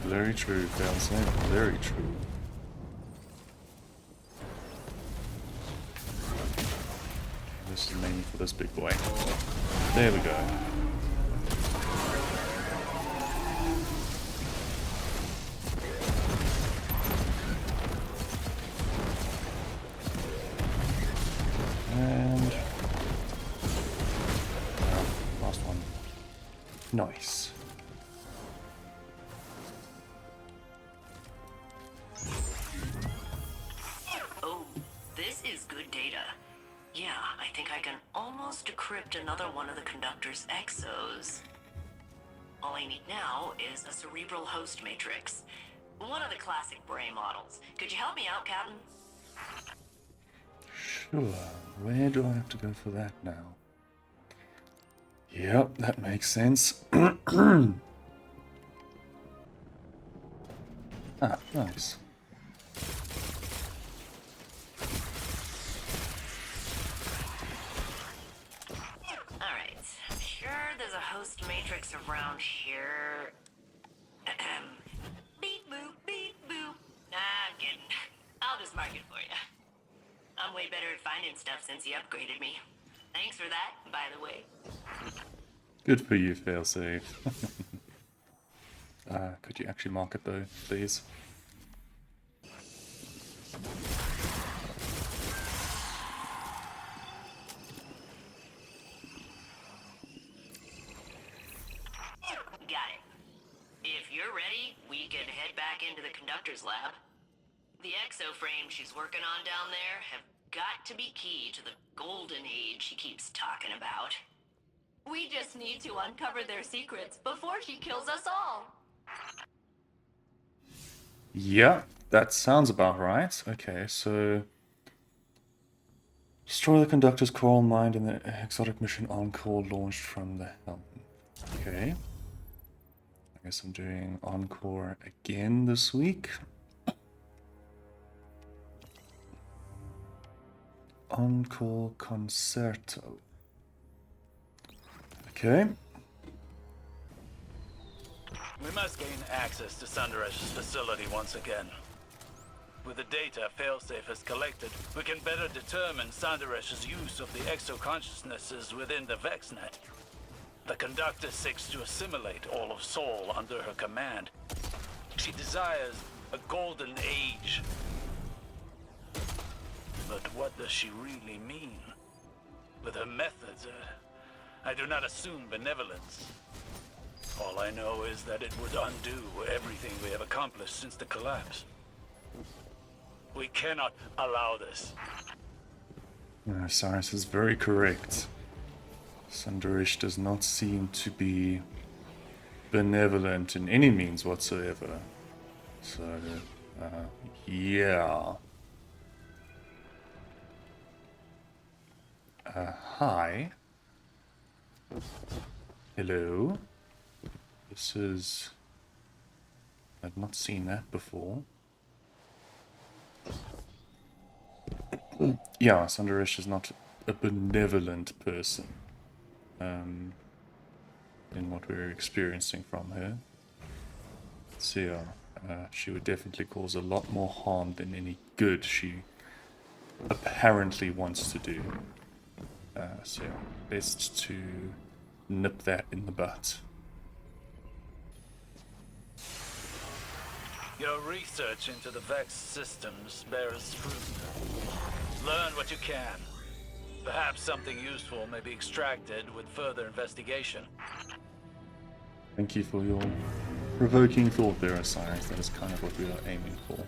[SPEAKER 2] Very true, Failsafe. Very true. This is mainly for this big boy. There we go. And last one. Nice.
[SPEAKER 3] Oh, this is I can almost decrypt another one of the Conductor's exos. All I need now is a cerebral host matrix. One of the classic Bray models. Could you help me out, Captain?
[SPEAKER 2] Sure. Where do I have to go for that now? Yep, that makes sense. Ah, nice.
[SPEAKER 3] Alright. I'm sure there's a host matrix around here. Beep boop, beep boop. Nah, I'm kidding. I'll just mark it for you. I'm way better at finding stuff since you upgraded me. Thanks for that, by the way.
[SPEAKER 2] Good for you, failsafe. Could you actually mark it though, please?
[SPEAKER 3] Got it. If you're ready, we can head back into the Conductor's lab. The exo-frames she's working on down there have got to be key to the golden age she keeps talking about.
[SPEAKER 4] We just need to uncover their secrets before she kills us all.
[SPEAKER 2] Yeah, that sounds about right. Okay, so... Destroy the Conductor's coral mine in the exotic mission Encore launched from the helm. Okay. I guess I'm doing Encore again this week. Encore Concerto. Okay.
[SPEAKER 6] We must gain access to Sunderesh's facility once again. With the data Failsafe has collected, we can better determine Sunderesh's use of the exo-consciousnesses within the VexNet. The Conductor seeks to assimilate all of Sol under her command. She desires a golden age. But what does she really mean? With her methods, I do not assume benevolence. All I know is that it would undo everything we have accomplished since the collapse. We cannot allow this.
[SPEAKER 2] Cyrus is very correct. Sunderesh does not seem to be benevolent in any means whatsoever. So, yeah. Hi. Hello. This is... I've not seen that before. Yeah, Sunderesh is not a benevolent person. In what we're experiencing from her. So yeah, she would definitely cause a lot more harm than any good she apparently wants to do. So yeah, best to nip that in the butt.
[SPEAKER 6] Your research into the Vex systems bears fruit. Learn what you can. Perhaps something useful may be extracted with further investigation.
[SPEAKER 2] Thank you for your provoking thought there, Osiris. That is kind of what we are aiming for.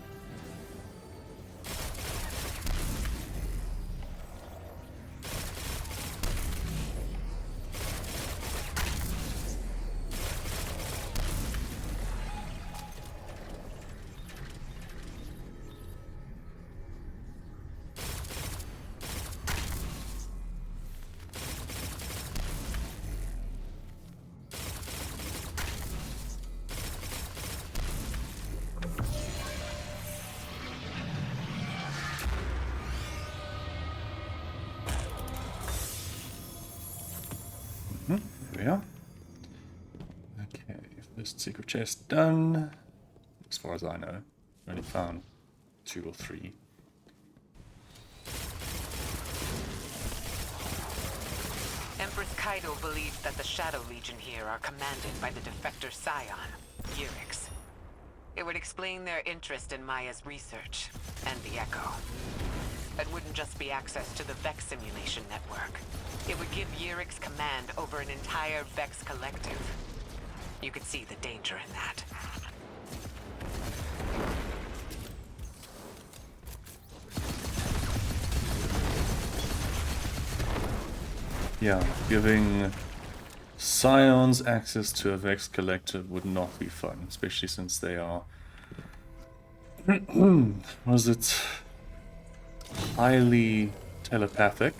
[SPEAKER 2] There we are. Okay, first secret chest done. As far as I know, only found 2 or 3.
[SPEAKER 5] Empress Kaido believes that the Shadow Legion here are commanded by the defector scion, Yurix. It would explain their interest in Maya's research, and the Echo. It wouldn't just be access to the Vex simulation network. It would give Yurix command over an entire Vex collective. You could see the danger in that.
[SPEAKER 2] Yeah, giving Scions access to a Vex collective would not be fun, especially since they are... was it... highly telepathic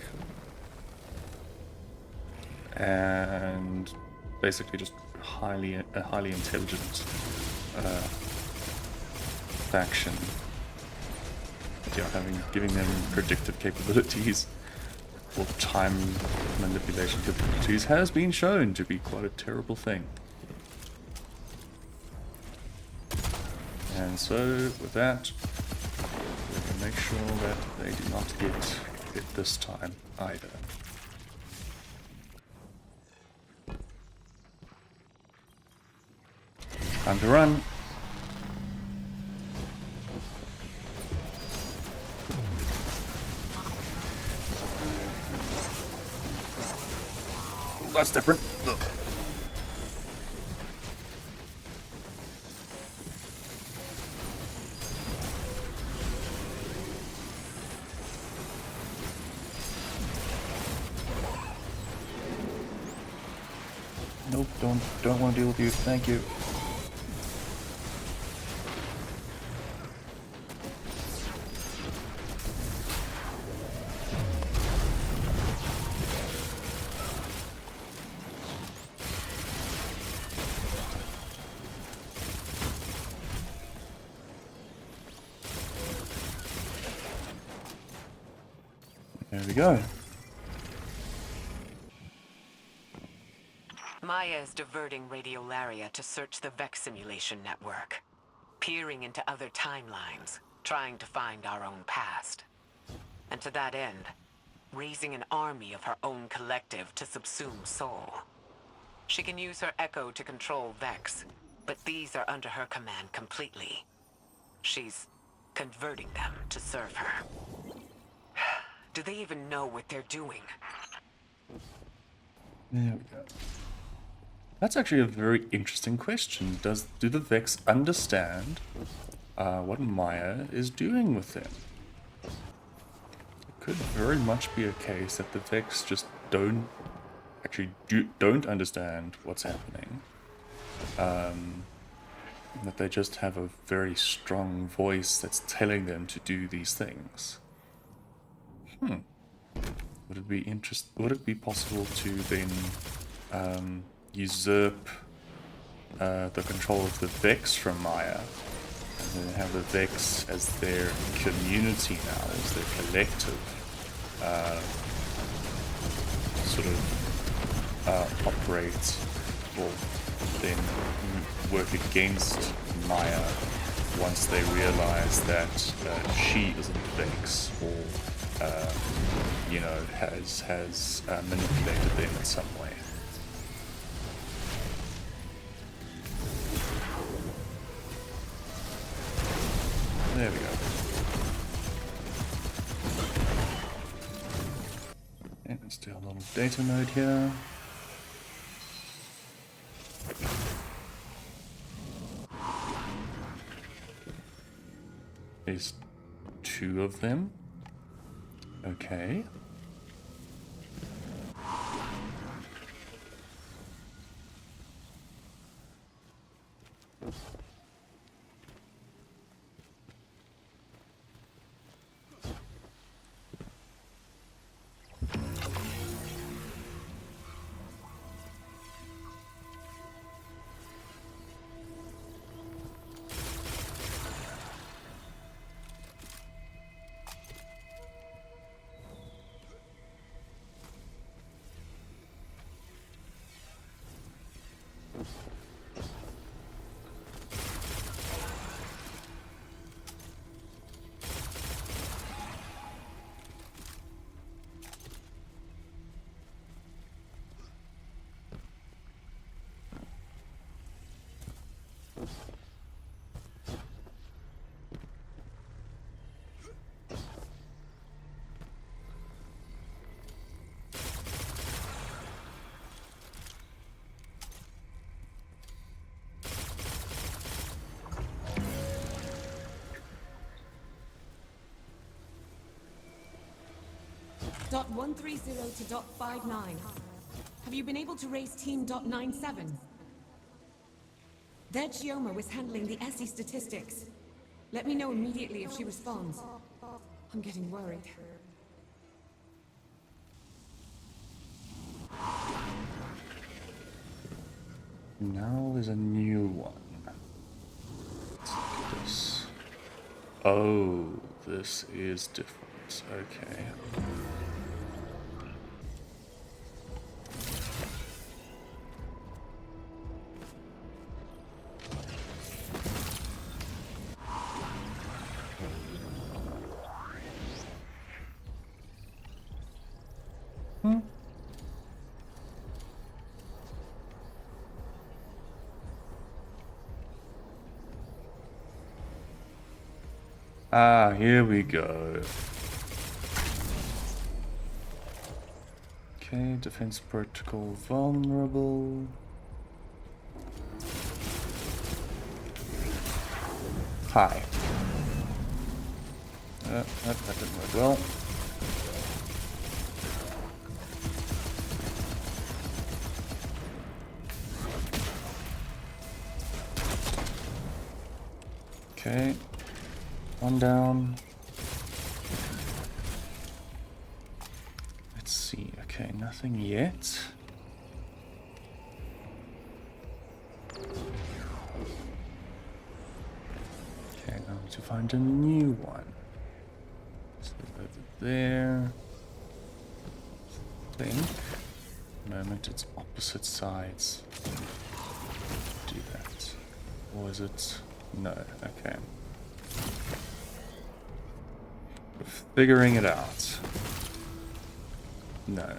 [SPEAKER 2] and basically just a highly intelligent faction. But yeah, giving them predictive capabilities or time manipulation capabilities has been shown to be quite a terrible thing. And so with that, we can make sure that they do not get it this time either. Time to run. That's different. Ugh. Nope, don't want to deal with you. Thank you. There we go.
[SPEAKER 5] Maya is diverting radiolaria to search the Vex simulation network, peering into other timelines, trying to find our own past. And to that end, raising an army of her own collective to subsume Sol. She can use her Echo to control Vex, but these are under her command completely. She's converting them to serve her. Do they even know what they're doing?
[SPEAKER 2] There we go. That's actually a very interesting question. Do the Vex understand what Maya is doing with them? It could very much be a case that the Vex just don't understand what's happening. That they just have a very strong voice that's telling them to do these things. Would it be possible to then usurp the control of the Vex from Maya, and then have the Vex as their community now, as their collective, sort of operate, or then work against Maya once they realize that she isn't Vex, or you know, has manipulated them in some way. There we go. And let's do a little data node here. There's 2 of them. Okay.
[SPEAKER 8] Dot 130 to dot 59. Have you been able to raise team dot 97? Their Chioma was handling the SE statistics. Let me know immediately if she responds. I'm getting worried.
[SPEAKER 2] Now there's a new one. Let's look at this. Oh, this is different. Okay. Ah, here we go. Okay, defense protocol vulnerable. Hi. That didn't work well. Okay. One down. Let's see. Okay, nothing yet. Okay, now to find a new one. So over there. I think. Moment, it's opposite sides. Do that. Or is it? No. Okay. We're figuring it out. No.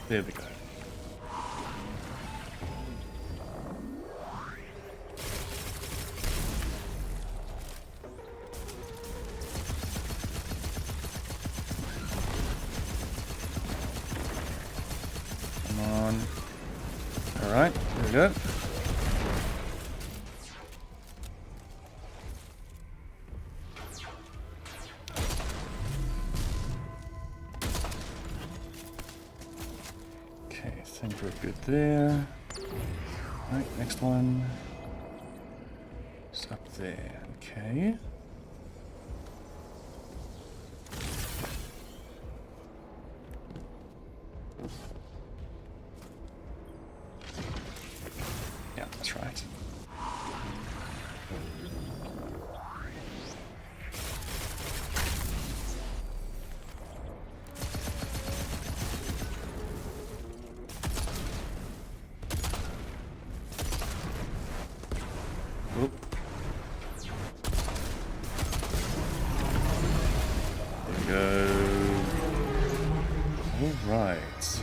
[SPEAKER 2] There we go. Come on. Alright, there we go. We're good there. Right, next one. It's up there. Okay. Yeah, that's right.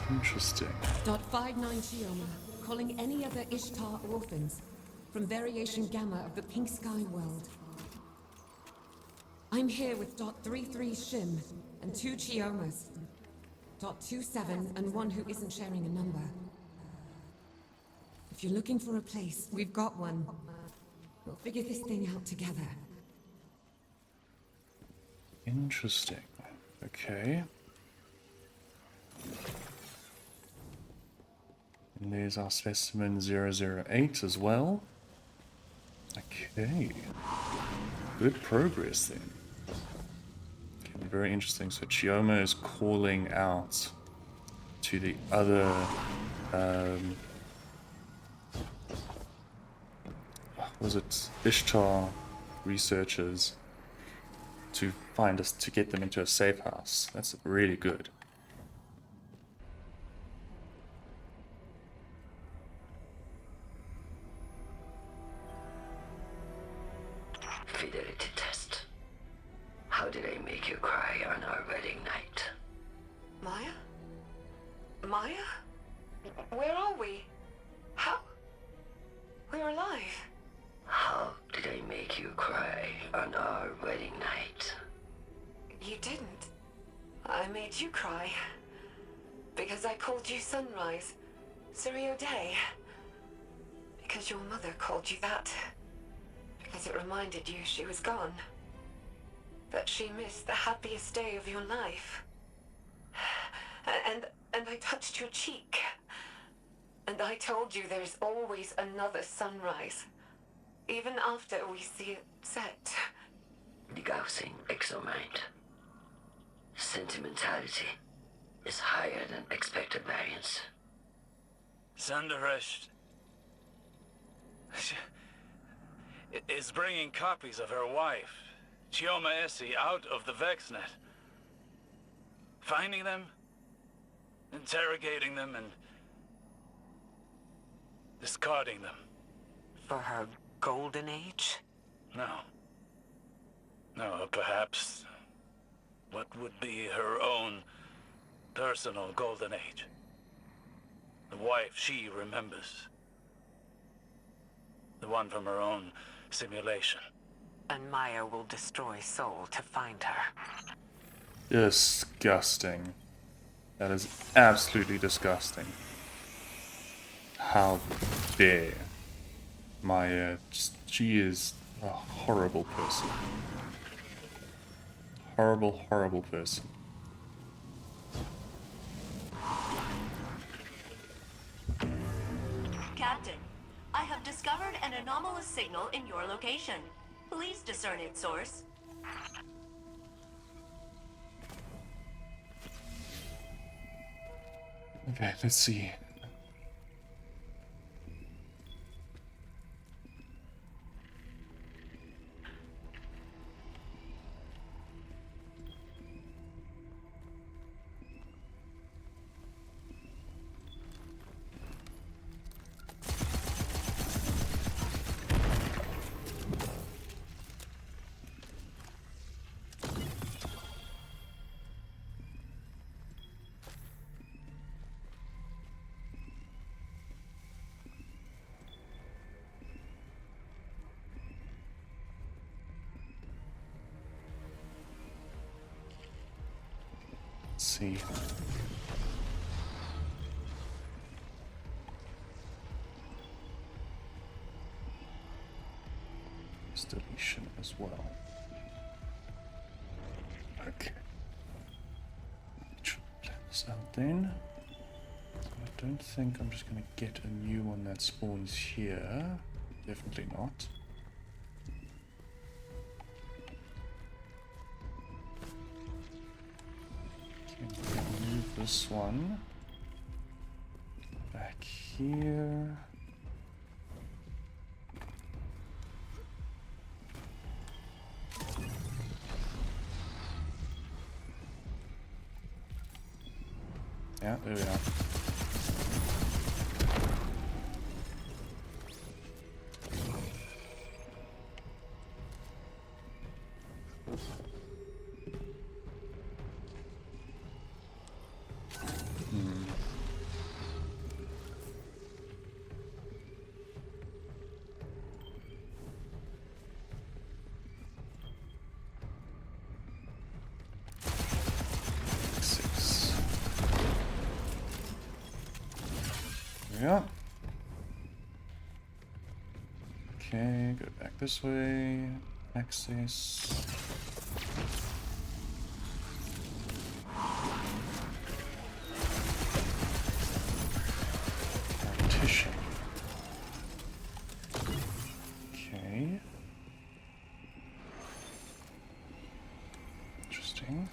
[SPEAKER 2] Interesting.
[SPEAKER 8] Dot 59 Chioma, calling any other Ishtar orphans from variation gamma of the pink sky world. I'm here with Dot 33 Shim and 2 Chiomas. Dot 27 and one who isn't sharing a number. If you're looking for a place, we've got one. We'll figure this thing out together.
[SPEAKER 2] Interesting. Okay. And there's our specimen 008 as well. Okay. Good progress then. Okay, very interesting. So Chioma is calling out to the other was it Ishtar researchers to find us, to get them into a safe house. That's really good.
[SPEAKER 1] Fidelity test. How did I make you cry on our wedding night?
[SPEAKER 5] Maya? Maya? Where are we? How? We're alive.
[SPEAKER 1] How did I make you cry on our wedding night?
[SPEAKER 5] You didn't. I made you cry. Because I called you Sunrise. Sirio Day. Because your mother called you that. Because it reminded you she was gone. That she missed the happiest day of your life. And I touched your cheek. And I told you there's always another sunrise. Even after we see it set.
[SPEAKER 1] Degaussing exomind. Sentimentality is higher than expected variance.
[SPEAKER 6] Sunderesh is bringing copies of her wife, Chioma Essie, out of the VexNet. Finding them, interrogating them, and discarding them.
[SPEAKER 5] For her golden age?
[SPEAKER 6] No. No, perhaps what would be her own personal golden age. The wife she remembers. The one from her own simulation.
[SPEAKER 5] And Maya will destroy Soul to find her.
[SPEAKER 2] Disgusting. That is absolutely disgusting. How dare Maya? She is a horrible person. Horrible, horrible person.
[SPEAKER 4] Captain, I have discovered an anomalous signal in your location. Please discern its source.
[SPEAKER 2] Okay, let's see. See. Deletion as well. Okay. Should plan this out then. So I don't think I'm just gonna get a new one that spawns here. Definitely not. Move this one back here. Yeah, there we are. Yeah. Okay, go back this way. Access. Partition. Okay. Interesting.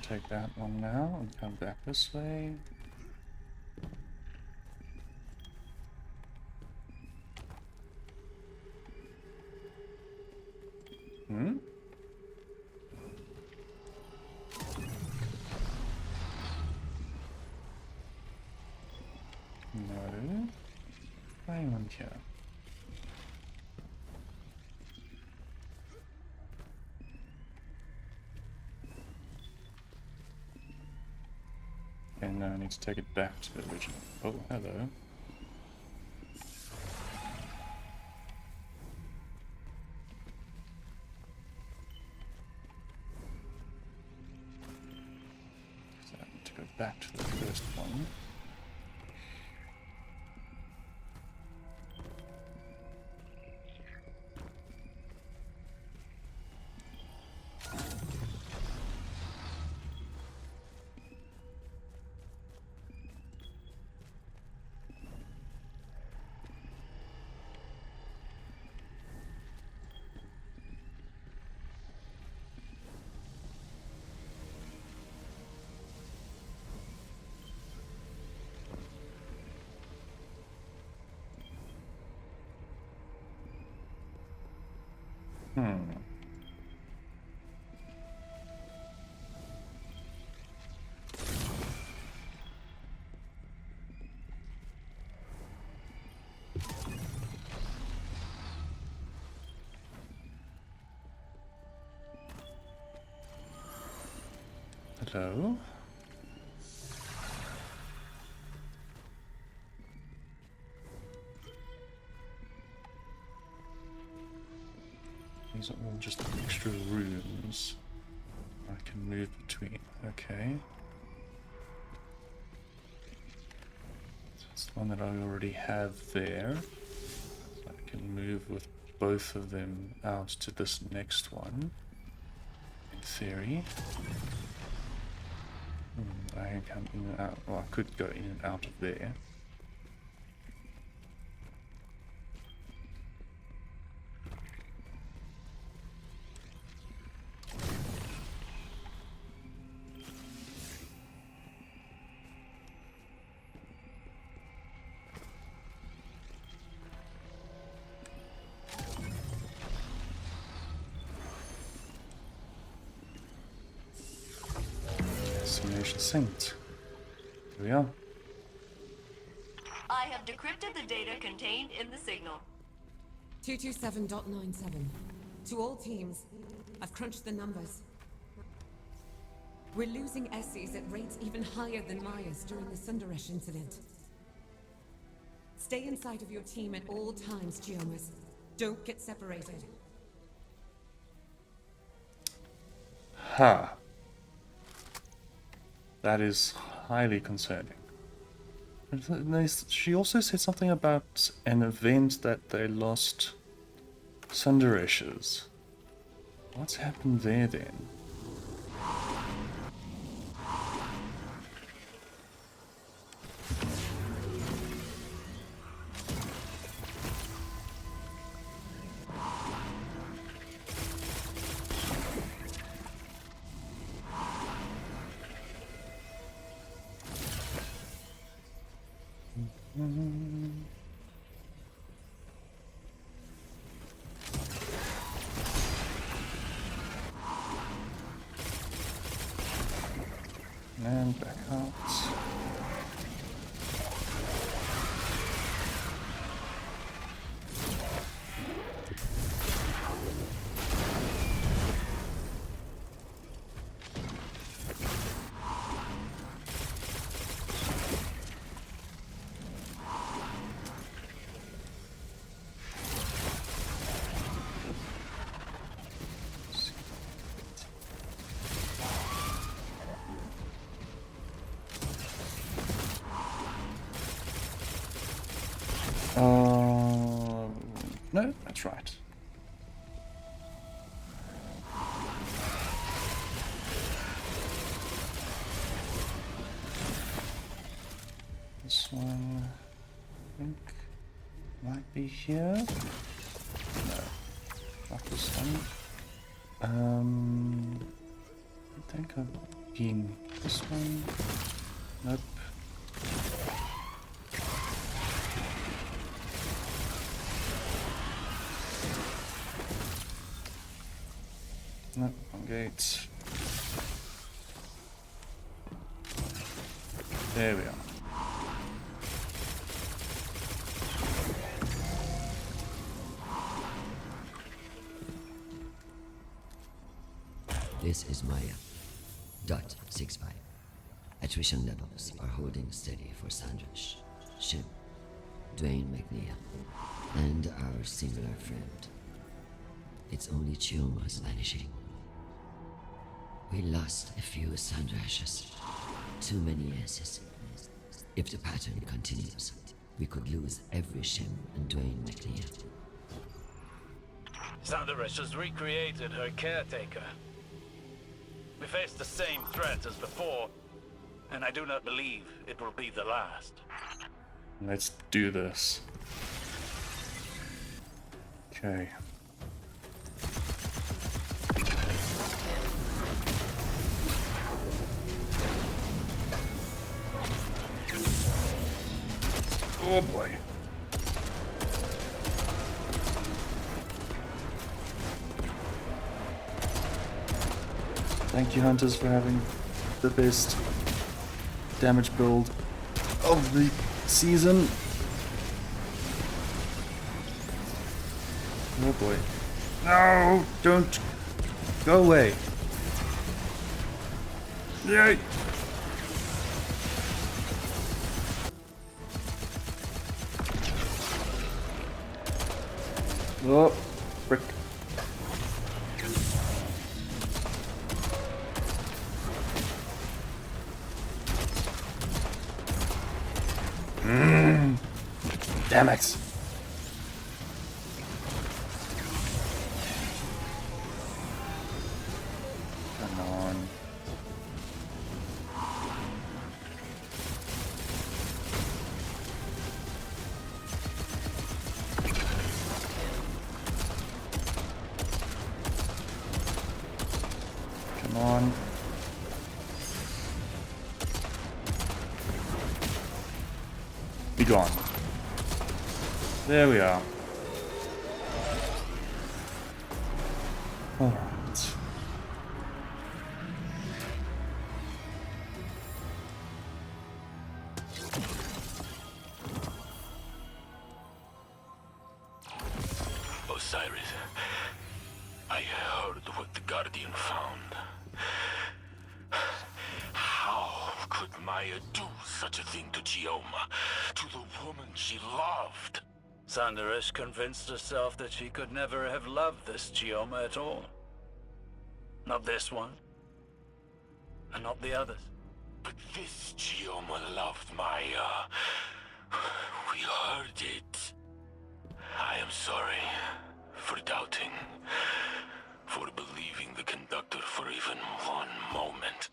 [SPEAKER 2] Take that one now and come back this way. Hmm? No. Hang on here. no, I need to take it back to the original. Oh, hello. So I need to go back to the first one. Hello? These are all just extra rooms I can move between. Okay. So it's the one that I already have there. So I can move with both of them out to this next one. In theory. I can come in and out. Well, I could go in and out of there. Destination synced. Here we are.
[SPEAKER 4] I have decrypted the data contained in the signal.
[SPEAKER 8] 227.97. To all teams, I've crunched the numbers. We're losing Essies at rates even higher than Maya's during the Sundaresh incident. Stay inside of your team at all times, Geomas. Don't get separated.
[SPEAKER 2] Ha. That is highly concerning. She also said something about an event that they lost Sundareshes. What's happened there then? And back out. No, that's right. This one, I think, might be here. No, not this one. I think I've been this one. Nope. Nope, wrong gate. There we are.
[SPEAKER 1] This is Maya. .65. Attrition levels are holding steady for Sandrash, Shim, Dwayne McNeil, and our singular friend. It's only Chioma's vanishing. We lost a few Sandrashes. Too many S's. If the pattern continues, we could lose every Shim and Dwayne McNeil.
[SPEAKER 6] Sandaresh has recreated her caretaker. We face the same threat as before, and I do not believe it will be the last.
[SPEAKER 2] Let's do this. Okay. Oh boy. Thank you, Hunters, for having the best damage build of the season. Oh boy. No! Don't go away. Yay! Oh, frick. Damn it. Come on. Come on. Be gone. There we are. Alright.
[SPEAKER 7] Osiris, I heard what the Guardian found. How could Maya do such a thing to Chioma, to the woman she loved?
[SPEAKER 6] Sandaresh convinced herself that she could never have loved this Chioma at all. Not this one, and not the others.
[SPEAKER 7] But this Chioma loved Maya. We heard it. I am sorry for doubting, for believing the Conductor for even one moment.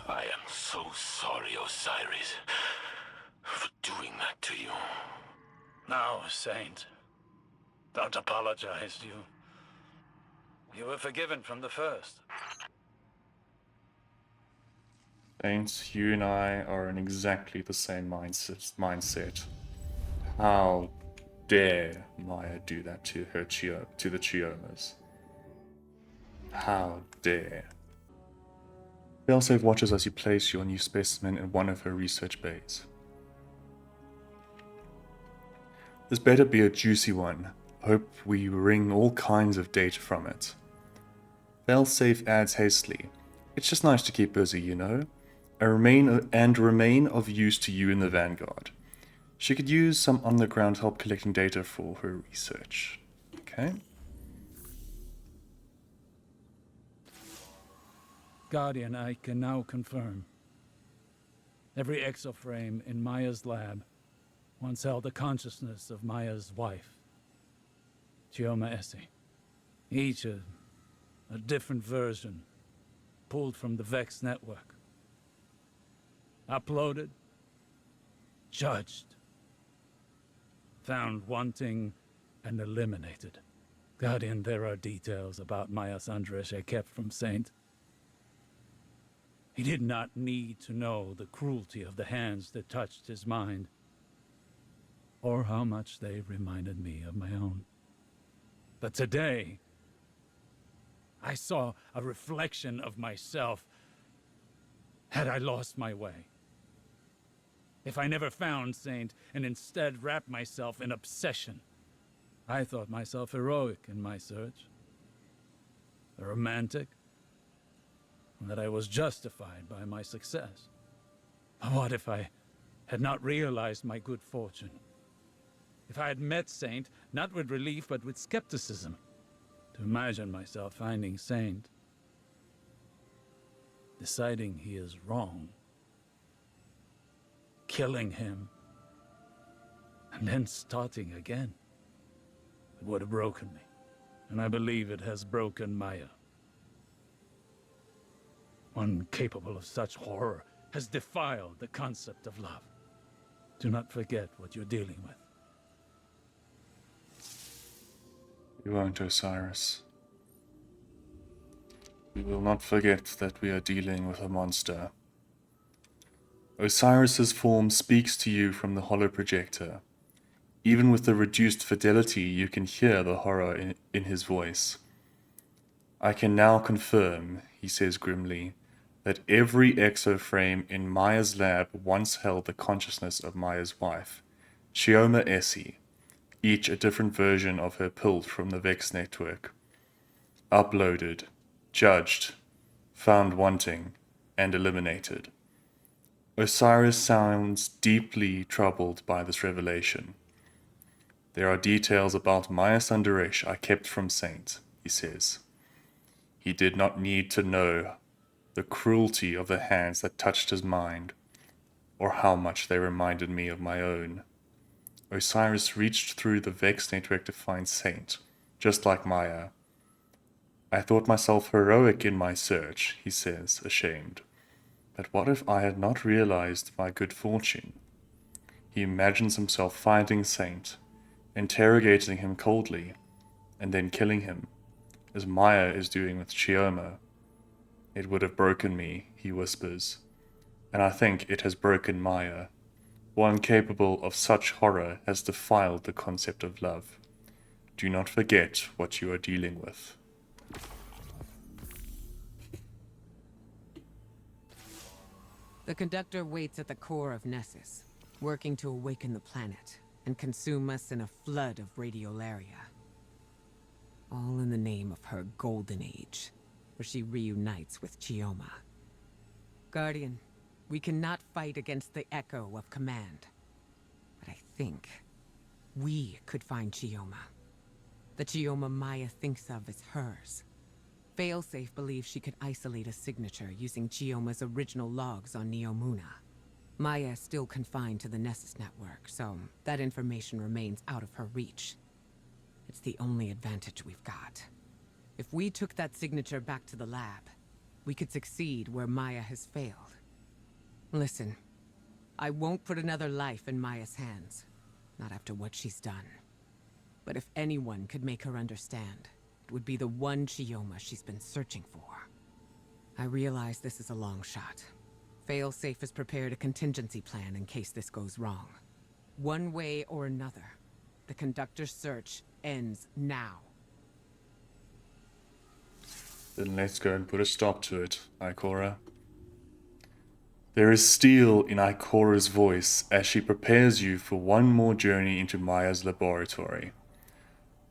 [SPEAKER 7] I am so sorry, Osiris, for doing that to you.
[SPEAKER 6] No, Saint. Don't apologize. You were forgiven from the first.
[SPEAKER 2] Saints, you and I are in exactly the same mindset. How dare Maya do that to her to the Chiomas? How dare? Failsafe watches as you place your new specimen in one of her research bays. This better be a juicy one. Hope we wring all kinds of data from it. Failsafe adds hastily. It's just nice to keep busy, you know. Remain of use to you in the Vanguard. She could use some underground help collecting data for her research. Okay.
[SPEAKER 9] Guardian, I can now confirm. Every exoframe in Maya's lab once held the consciousness of Maya's wife, Chioma Essie. Each a different version, pulled from the Vex network. Uploaded, judged, found wanting, and eliminated. Guardian, there are details about Maya Sandaresh I kept from Saint. He did not need to know the cruelty of the hands that touched his mind, or how much they reminded me of my own. But today, I saw a reflection of myself had I lost my way. If I never found Saint and instead wrapped myself in obsession, I thought myself heroic in my search. A romantic, and that I was justified by my success. But what if I had not realized my good fortune? If I had met Saint, not with relief, but with skepticism, to imagine myself finding Saint, deciding he is wrong, killing him, and then starting again. It would have broken me, and I believe it has broken Maya. One capable of such horror has defiled the concept of love. Do not forget what you're dealing with.
[SPEAKER 2] We won't, Osiris. We will not forget that we are dealing with a monster. Osiris's form speaks to you from the holoprojector. Even with the reduced fidelity, you can hear the horror in his voice. I can now confirm, he says grimly, that every exoframe in Maya's lab once held the consciousness of Maya's wife, Chioma Essie, each a different version of her pulled from the Vex network. Uploaded, judged, found wanting, and eliminated. Osiris sounds deeply troubled by this revelation. There are details about Maya Sundaresh I kept from Saint, he says. He did not need to know the cruelty of the hands that touched his mind, or how much they reminded me of my own. Osiris reached through the Vex network to find Saint, just like Maya. I thought myself heroic in my search, he says, ashamed. But what if I had not realized my good fortune? He imagines himself finding Saint, interrogating him coldly, and then killing him, as Maya is doing with Chioma. It would have broken me, he whispers, and I think it has broken Maya. One capable of such horror has defiled the concept of love. Do not forget what you are dealing with.
[SPEAKER 8] The Conductor waits at the core of Nessus, working to awaken the planet and consume us in a flood of radiolaria. All in the name of her Golden Age, where she reunites with Chioma. Guardian, we cannot fight against the echo of command. But I think we could find Chioma. The Chioma Maya thinks of as hers. Failsafe believes she could isolate a signature using Chioma's original logs on Neomuna. Maya is still confined to the Nessus network, so that information remains out of her reach. It's the only advantage we've got. If we took that signature back to the lab, we could succeed where Maya has failed. Listen, I won't put another life in Maya's hands, not after what she's done. But if anyone could make her understand, it would be the one Chioma she's been searching for. I realize this is a long shot. Failsafe has prepared a contingency plan in case this goes wrong. One way or another, the Conductor's search ends now.
[SPEAKER 2] Then let's go and put a stop to it, Ikora. There is steel in Ikora's voice as she prepares you for one more journey into Maya's laboratory.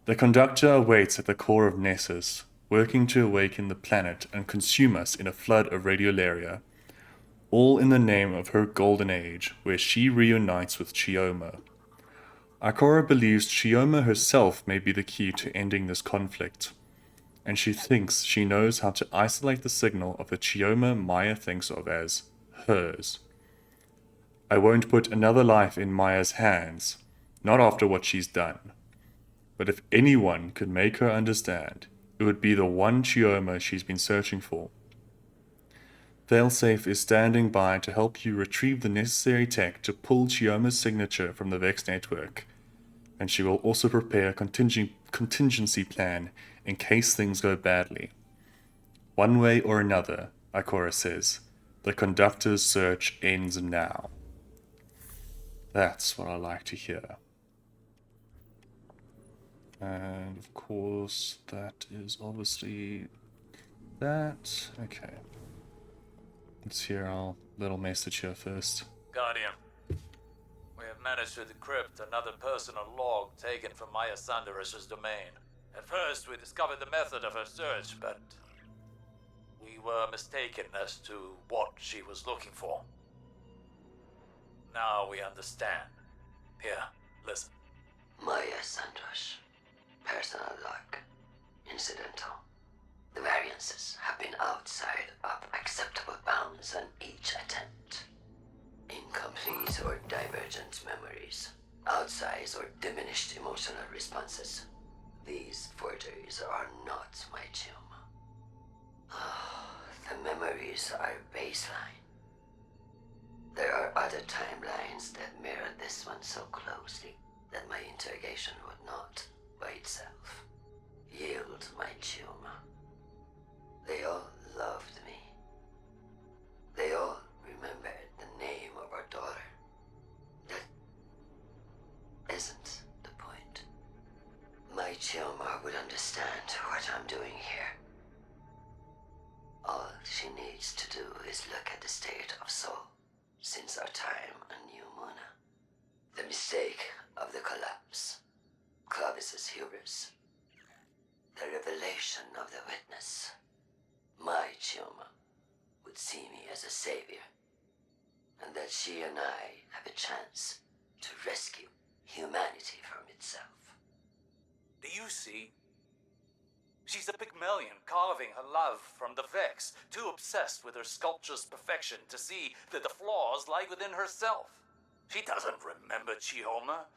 [SPEAKER 2] The Conductor awaits at the core of Nessus, working to awaken the planet and consume us in a flood of radiolaria, all in the name of her Golden Age, where she reunites with Chioma. Ikora believes Chioma herself may be the key to ending this conflict, and she thinks she knows how to isolate the signal of the Chioma Maya thinks of as hers. I won't put another life in Maya's hands, not after what she's done. But if anyone could make her understand, it would be the one Chioma she's been searching for. Failsafe is standing by to help you retrieve the necessary tech to pull Chioma's signature from the Vex network, and she will also prepare a contingency plan in case things go badly. One way or another, Ikora says, the Conductor's search ends now. That's what I like to hear. And of course, that is obviously that. Okay. Let's hear our little message here first.
[SPEAKER 10] Guardian, we have managed to decrypt another personal log taken from Maya Sandaresh's domain. At first, we discovered the method of her search, but We were mistaken as to what she was looking for. Now we understand. Here, listen.
[SPEAKER 1] Maya Sandrash. Personal luck. Incidental. The variances have been outside of acceptable bounds on each attempt. Incomplete or divergent memories. Outsized or diminished emotional responses. These forgeries are not my tumor. The memories are baseline. There are other timelines that mirror this one so closely that my interrogation would not, by itself, yield my tumor. They all loved me. They all remembered the name of our daughter. That isn't the point. My tumor would understand what I'm doing here. All she needs to do is look at the state of soul since our time on New Muna. The mistake of the collapse, Clovis's hubris, the revelation of the witness. My tumor would see me as a savior, and that she and I have a chance to rescue humanity from itself.
[SPEAKER 10] Do you see? She's a Pygmalion carving her love from the Vex, too obsessed with her sculpture's perfection to see that the flaws lie within herself. She doesn't remember Chioma,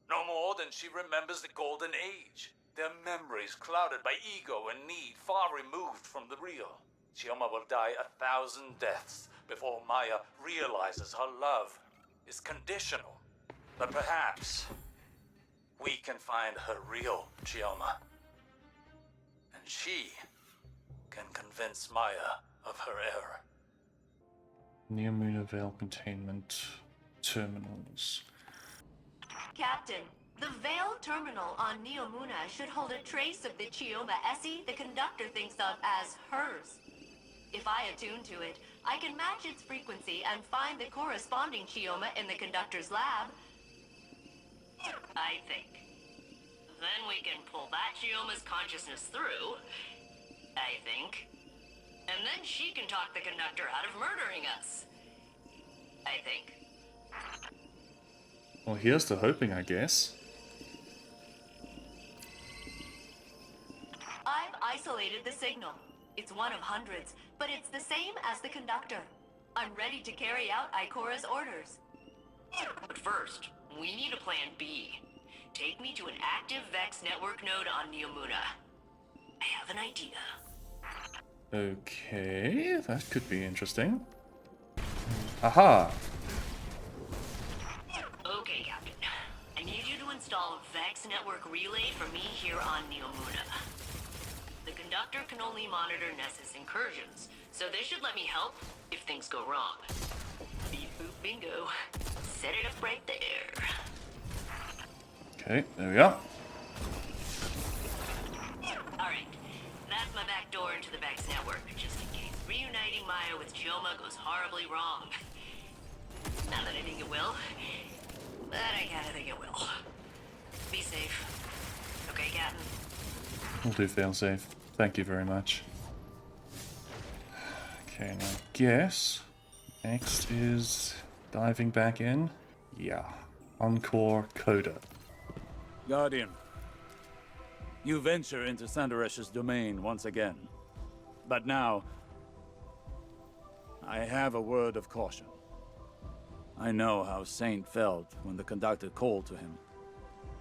[SPEAKER 10] no more than she remembers the Golden Age. Their memories clouded by ego and need far removed from the real. Chioma will die 1,000 deaths before Maya realizes her love is conditional. But perhaps we can find her real Chioma. And she can convince Maya of her error.
[SPEAKER 2] New Muna Veil containment terminals.
[SPEAKER 4] Captain, the Veil terminal on Neomuna should hold a trace of the Chioma Essie the Conductor thinks of as hers. If I attune to it, I can match its frequency and find the corresponding Chioma in the Conductor's lab. I think. Then we can pull that Chioma's consciousness through, I think. And then she can talk the Conductor out of murdering us. I think.
[SPEAKER 2] Well, here's to hoping, I guess.
[SPEAKER 4] I've isolated the signal. It's one of hundreds, but it's the same as the Conductor. I'm ready to carry out Ikora's orders. But first, we need a plan B. Take me to an active Vex network node on Neomuna. I have an idea.
[SPEAKER 2] Okay, that could be interesting. Aha!
[SPEAKER 4] Okay, Captain. I need you to install a Vex network relay for me here on Neomuna. The Conductor can only monitor Nessus incursions, so they should let me help if things go wrong. Beep boop bingo. Set it up right there.
[SPEAKER 2] Okay, there we are.
[SPEAKER 4] Alright, that's my back door into the Vex network, just in case reuniting Maya with Chioma goes horribly wrong. Not that I think it will, but I kinda think it will. Be safe. Okay, Captain?
[SPEAKER 2] We'll do failsafe. Thank you very much. Okay, now I guess next is diving back in. Yeah. Encore Coda.
[SPEAKER 9] Guardian, you venture into Sandaresh's domain once again. But now, I have a word of caution. I know how Saint felt when the Conductor called to him.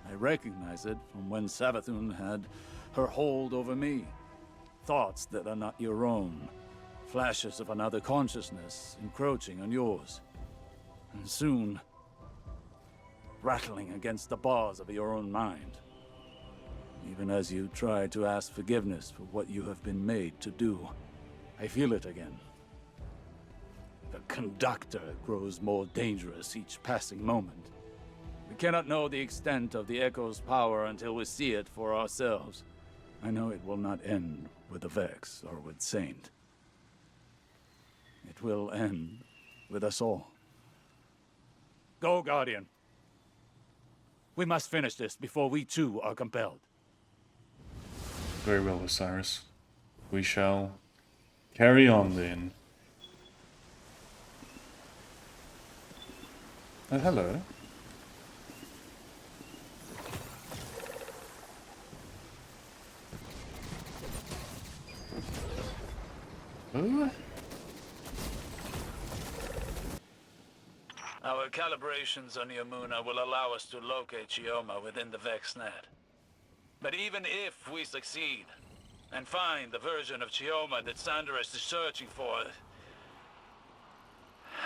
[SPEAKER 9] I recognize it from when Savathun had her hold over me. Thoughts that are not your own. Flashes of another consciousness encroaching on yours. And soon, rattling against the bars of your own mind. Even as you try to ask forgiveness for what you have been made to do, I feel it again. The Conductor grows more dangerous each passing moment. We cannot know the extent of the Echo's power until we see it for ourselves. I know it will not end with the Vex or with Saint. It will end with us all. Go, Guardian. We must finish this before we too are compelled.
[SPEAKER 2] Very well, Osiris. We shall Carry on then. Oh, hello. Oh.
[SPEAKER 6] Our calibrations on Yamuna will allow us to locate Chioma within the Vex net. But even if we succeed, and find the version of Chioma that Sandaris is searching for,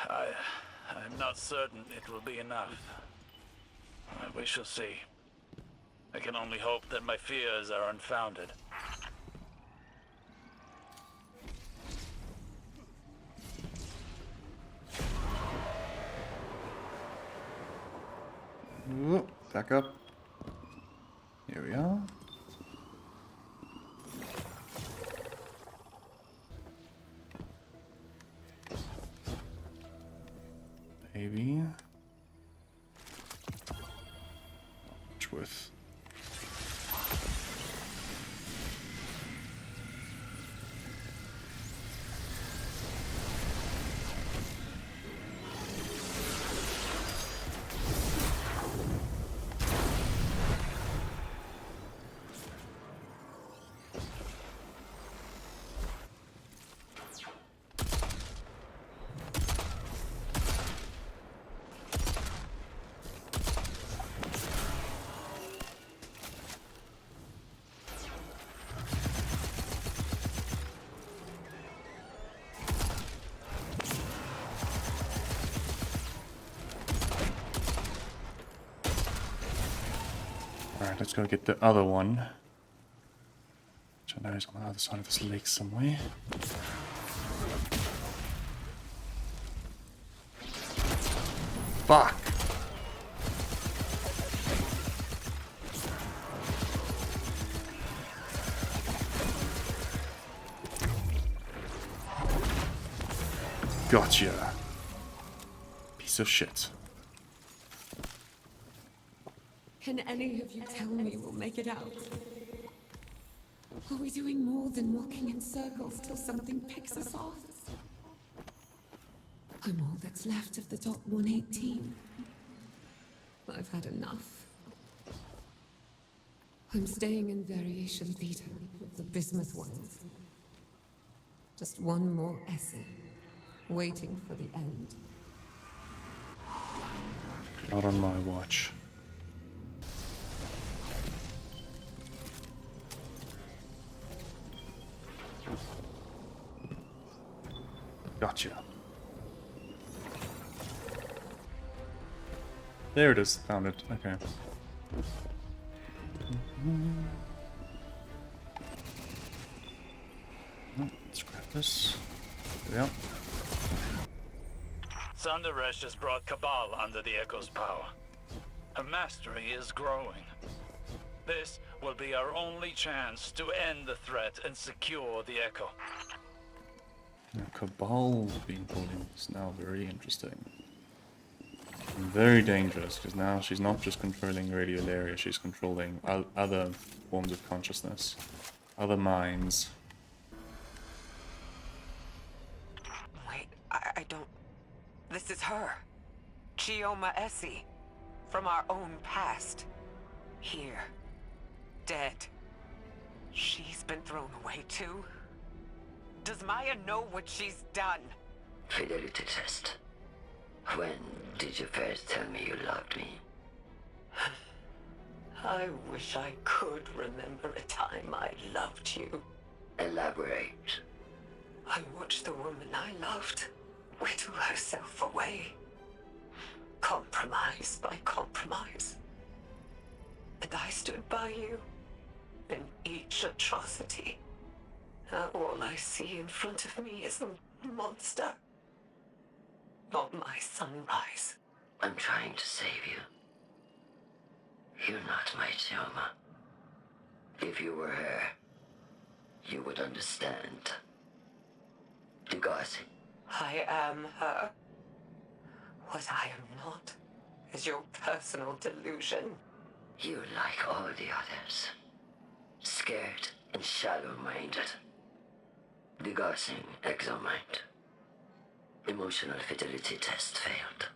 [SPEAKER 6] I'm not certain it will be enough. We shall see. I can only hope that my fears are unfounded.
[SPEAKER 2] Ooh, back up. Here we are. Maybe. Much worth. Alright, let's go get the other one. Which I know is on the other side of this lake somewhere. Fuck! Gotcha. Piece of shit.
[SPEAKER 8] Can any of you tell me we'll make it out? Are we doing more than walking in circles till something picks us off? I'm all that's left of the top 118. I've had enough. I'm staying in Variation Theta with the bismuth ones. Just one more essay, waiting for the end.
[SPEAKER 2] Not on my watch. Gotcha. There it is. Found it. Okay. Let's grab this. There we are.
[SPEAKER 6] Sandaresh has brought Cabal under the Echo's power. Her mastery is growing. This will be our only chance to end the threat and secure the Echo.
[SPEAKER 2] Now, Cabal being pulled in is now very interesting. And very dangerous, because now she's not just controlling radiolaria, she's controlling other forms of consciousness, other minds.
[SPEAKER 5] Wait, I don't... This is her. Chioma Essie. From our own past. Here. Dead. She's been thrown away too? Does Maya know what she's done?
[SPEAKER 1] Fidelity test. When did you first tell me you loved me?
[SPEAKER 5] I wish I could remember a time I loved you.
[SPEAKER 1] Elaborate.
[SPEAKER 5] I watched the woman I loved whittle herself away. Compromise by compromise. And I stood by you in each atrocity. Now all I see in front of me is a monster. Not my sunrise.
[SPEAKER 1] I'm trying to save you. You're not my Chioma. If you were her, you would understand. Degassi.
[SPEAKER 5] I am her. What I am not is your personal delusion.
[SPEAKER 1] You're like all the others. Scared and shallow-minded. Degassing exomind. Emotional fidelity test failed.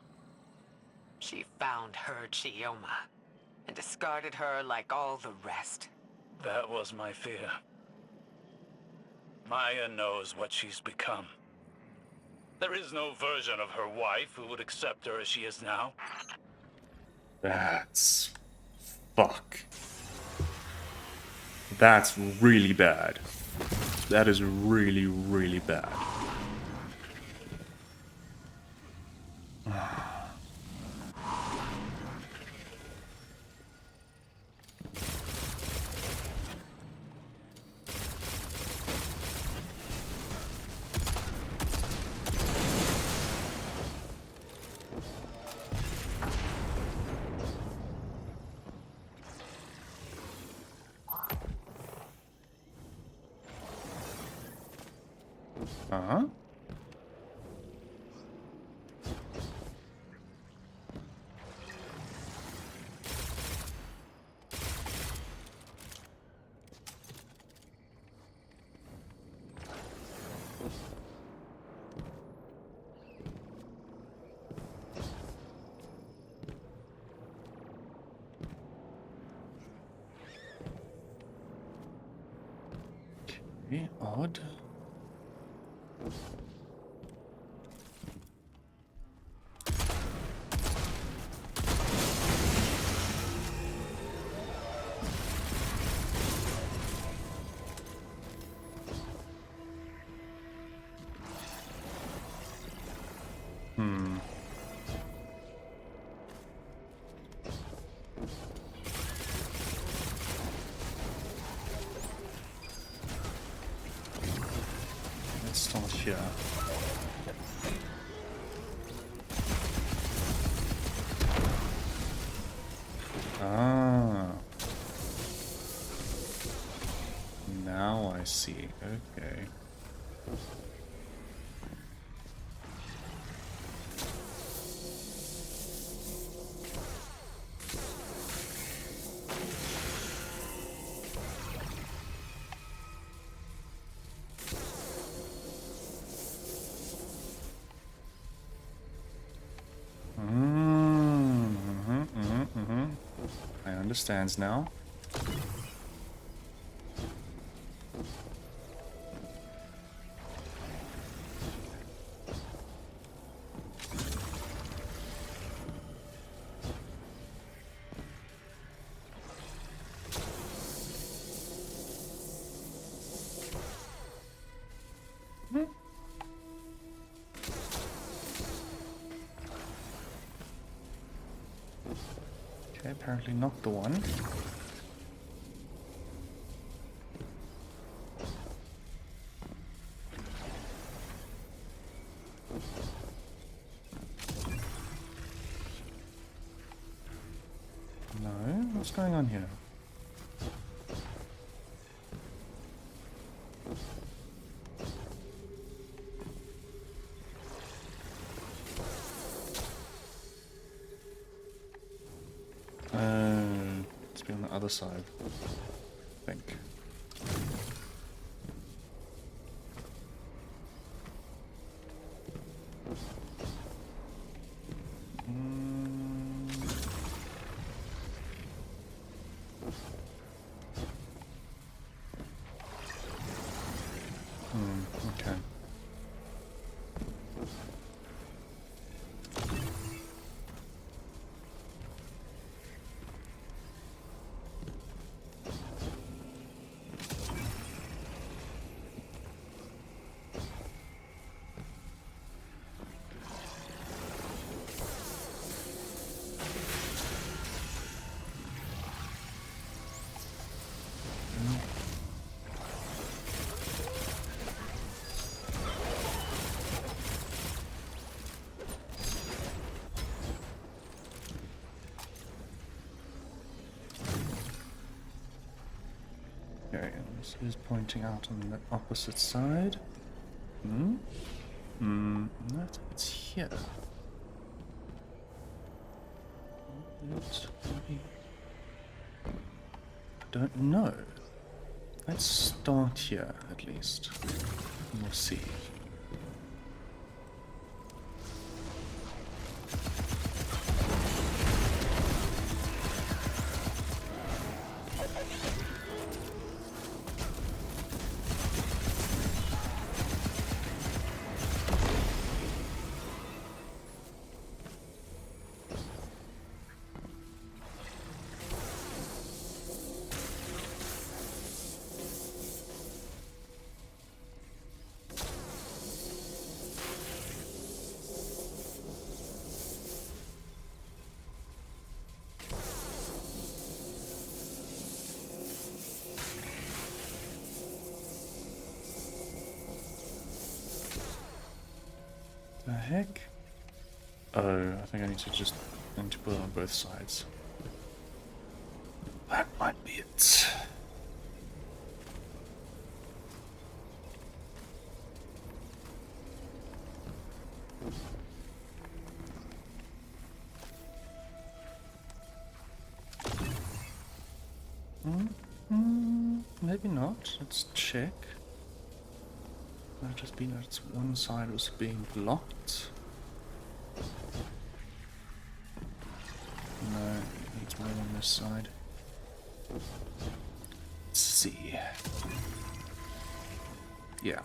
[SPEAKER 5] She found her Chioma and discarded her like all the rest.
[SPEAKER 9] That was my fear. Maya knows what she's become. There is no version of her wife who would accept her as she is now.
[SPEAKER 2] That's... fuck. That's really bad. That is really, really bad. Uh-huh. Okay, odd. Let's start here. Ah. Now I see. Okay. I understands now. Okay, apparently not the one. No, what's going on here? It's been on the other side, I think. Okay. Okay, this is pointing out on the opposite side. That it's here. Don't know. Let's start here at least. We'll see. The heck? Oh, I think I need to put it on both sides. That might be it. Maybe not. Let's check. Might just be that one side was being blocked. No, it needs more on this side. Let's see. Yeah.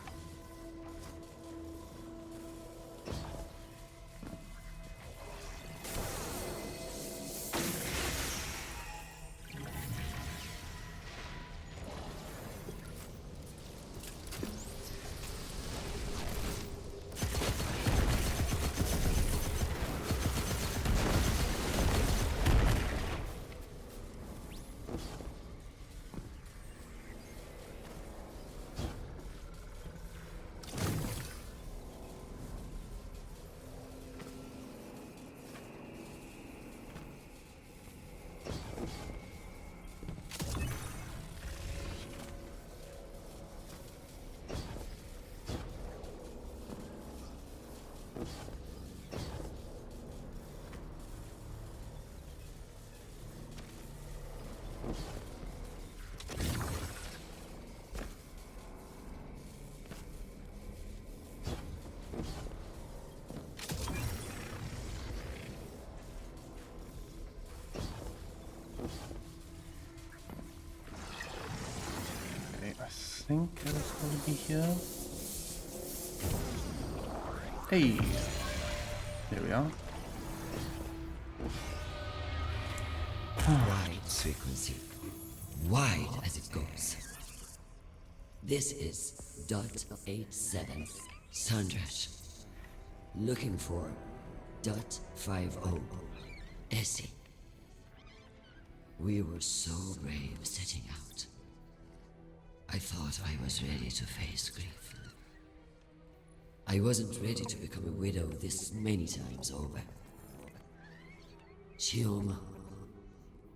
[SPEAKER 2] I think it's going to be here. Hey! There we are.
[SPEAKER 1] Wide frequency. Wide as it goes. This is .87 Sandrash. Looking for .50 Essie. We were so brave setting out. I thought I was ready to face grief. I wasn't ready to become a widow this many times over. Chioma,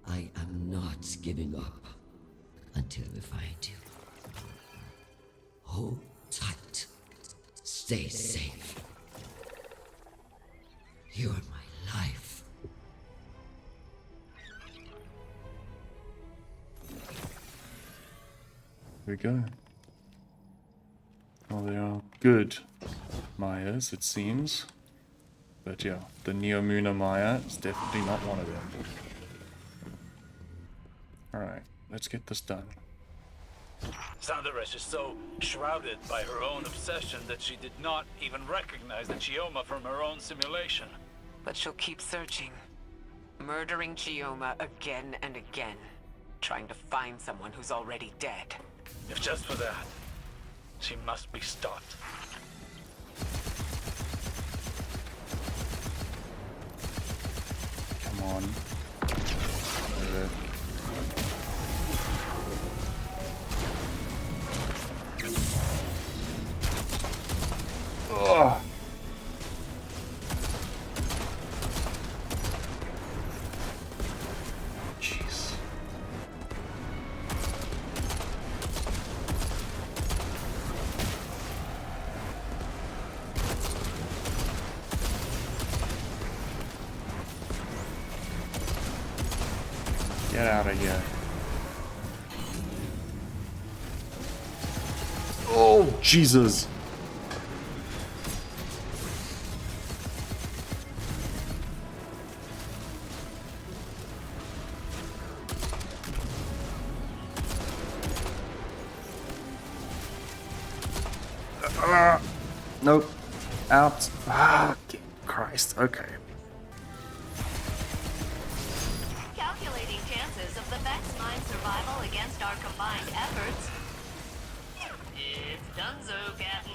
[SPEAKER 1] I am not giving up until we find you. Hold tight. Stay safe. You're my life.
[SPEAKER 2] Here we go. Well, they are good Mayas, it seems. But yeah, the Neomuna Maya is definitely not one of them. Alright, let's get this done.
[SPEAKER 6] Sandaresh is so shrouded by her own obsession that she did not even recognize the Chioma from her own simulation.
[SPEAKER 5] But she'll keep searching. Murdering Chioma again and again. Trying to find someone who's already dead.
[SPEAKER 6] If just for that, she must be stopped.
[SPEAKER 2] Come on. Ugh. Jeez. Get out of here. Oh, Jesus. Nope. Out. Ah, Christ. Okay.
[SPEAKER 4] Calculating chances of the Vex Mind survival against our combined efforts. It's donezo, Captain.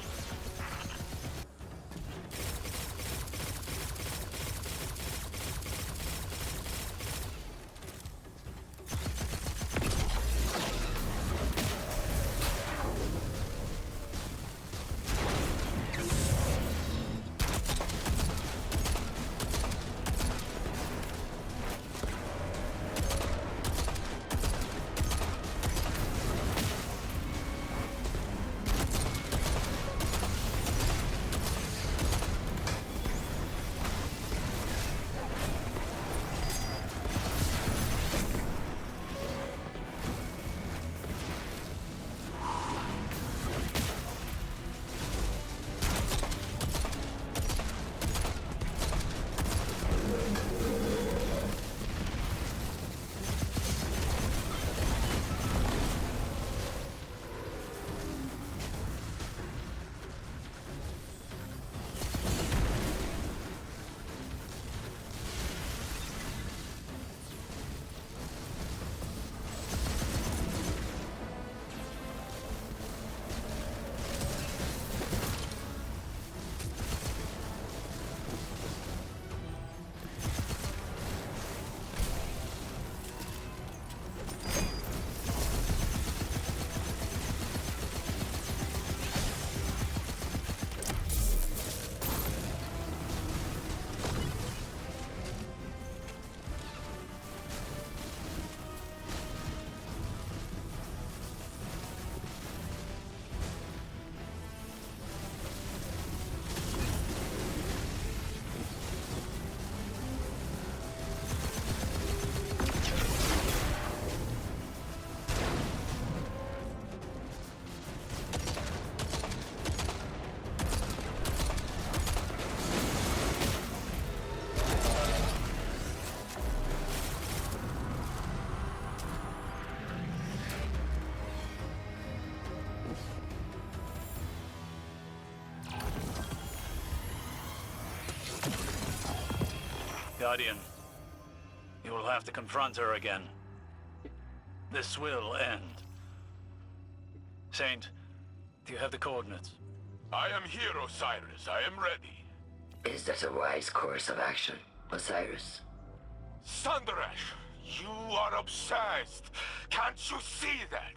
[SPEAKER 6] Guardian, you will have to confront her again. This will end. Saint, do you have the coordinates?
[SPEAKER 7] I am here, Osiris. I am ready.
[SPEAKER 1] Is that a wise course of action, Osiris?
[SPEAKER 7] Sundaresh, you are obsessed. Can't you see that?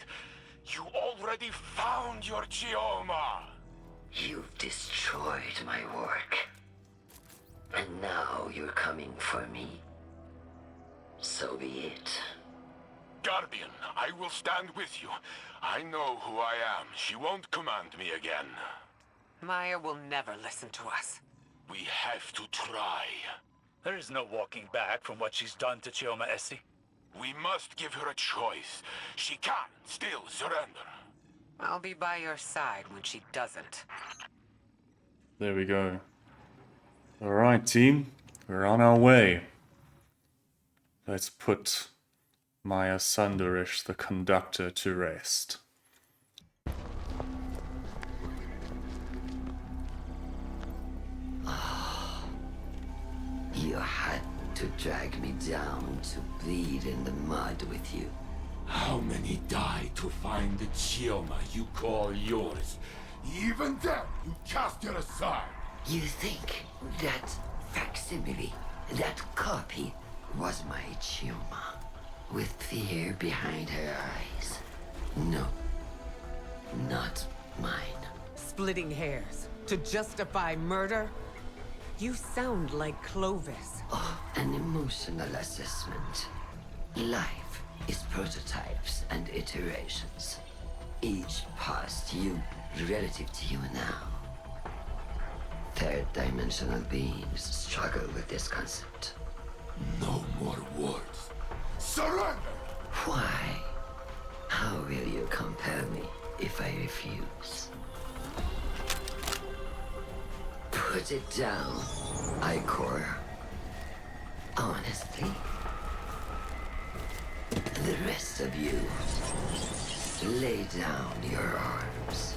[SPEAKER 7] You already found your Geoma.
[SPEAKER 1] You've destroyed my work. And now you're coming for me. So be it.
[SPEAKER 7] Guardian, I will stand with you. I know who I am. She won't command me again.
[SPEAKER 5] Maya will never listen to us.
[SPEAKER 7] We have to try.
[SPEAKER 6] There is no walking back from what she's done to Chioma Essie.
[SPEAKER 7] We must give her a choice. She can still surrender.
[SPEAKER 5] I'll be by your side when she doesn't.
[SPEAKER 2] There we go. Alright, team. We're on our way. Let's put Maya Sundarish, the Conductor, to rest.
[SPEAKER 1] You had to drag me down to bleed in the mud with you.
[SPEAKER 7] How many died to find the Geoma you call yours? Even then, you cast it aside.
[SPEAKER 1] You think that facsimile, that copy, was my Chioma, with fear behind her eyes? No, not mine.
[SPEAKER 8] Splitting hairs to justify murder? You sound like Clovis.
[SPEAKER 1] Oh, an emotional assessment. Life is prototypes and iterations. Each past you relative to you now. Third-dimensional beings struggle with this concept.
[SPEAKER 7] No more words. Surrender!
[SPEAKER 1] Why? How will you compel me if I refuse? Put it down, Icor. Honestly. The rest of you, lay down your arms.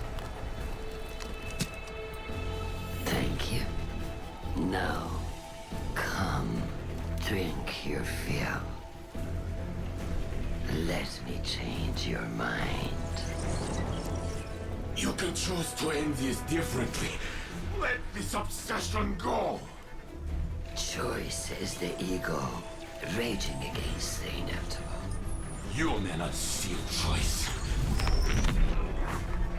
[SPEAKER 1] Now, come, drink your fill. Let me change your mind.
[SPEAKER 7] You can choose to end this differently. Let this obsession go.
[SPEAKER 1] Choice is the ego, raging against the inevitable.
[SPEAKER 7] You may not steal choice.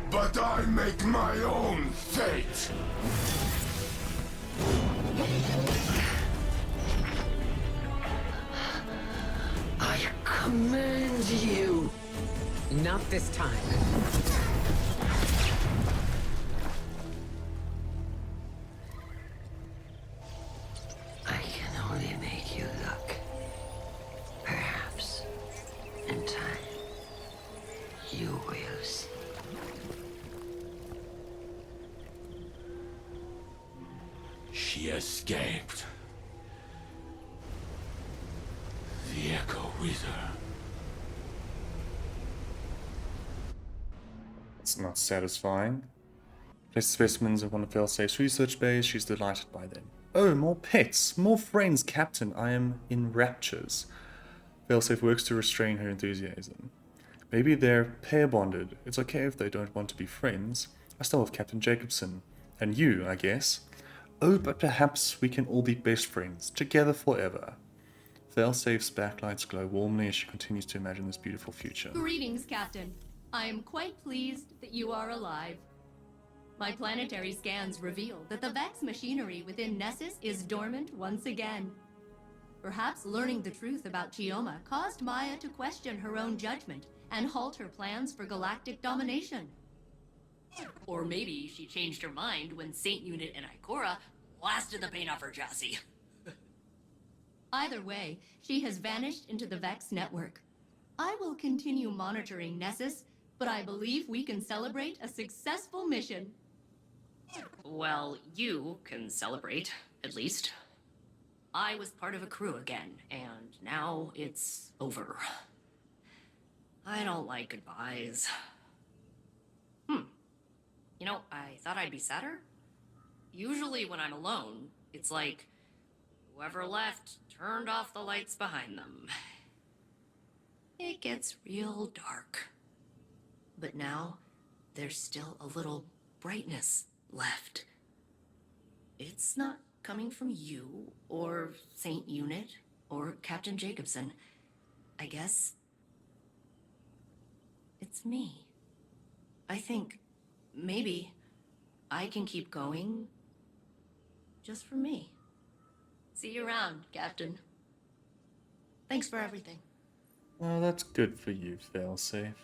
[SPEAKER 7] But I make my own fate.
[SPEAKER 1] I command you.
[SPEAKER 8] Not this time.
[SPEAKER 1] I can only make you look. Perhaps, in time, you will see.
[SPEAKER 7] She escaped. The Echo with her.
[SPEAKER 2] It's not satisfying. Place specimens of one of Failsafe's research bays. She's delighted by them. Oh, more pets! More friends, Captain! I am in raptures. Failsafe works to restrain her enthusiasm. Maybe they're pair-bonded. It's okay if they don't want to be friends. I still have Captain Jacobson. And you, I guess. Oh, but perhaps we can all be best friends, together forever. Failsafe's backlights glow warmly as she continues to imagine this beautiful future.
[SPEAKER 4] Greetings, Captain. I am quite pleased that you are alive. My planetary scans reveal that the Vex machinery within Nessus is dormant once again. Perhaps learning the truth about Chioma caused Maya to question her own judgment and halt her plans for galactic domination.
[SPEAKER 3] Or maybe she changed her mind when Saint Unit and Ikora blasted the paint off her chassis.
[SPEAKER 4] Either way, she has vanished into the Vex network. I will continue monitoring Nessus, but I believe we can celebrate a successful mission.
[SPEAKER 3] Well, you can celebrate, at least. I was part of a crew again, and now it's over. I don't like goodbyes. You know, I thought I'd be sadder. Usually when I'm alone, it's like whoever left turned off the lights behind them. It gets real dark. But now, there's still a little brightness left. It's not coming from you, or Saint Unit, or Captain Jacobson. I guess it's me. I think maybe I can keep going just for me. See you around, Captain. Thanks for everything.
[SPEAKER 2] Well, that's good for you, Failsafe.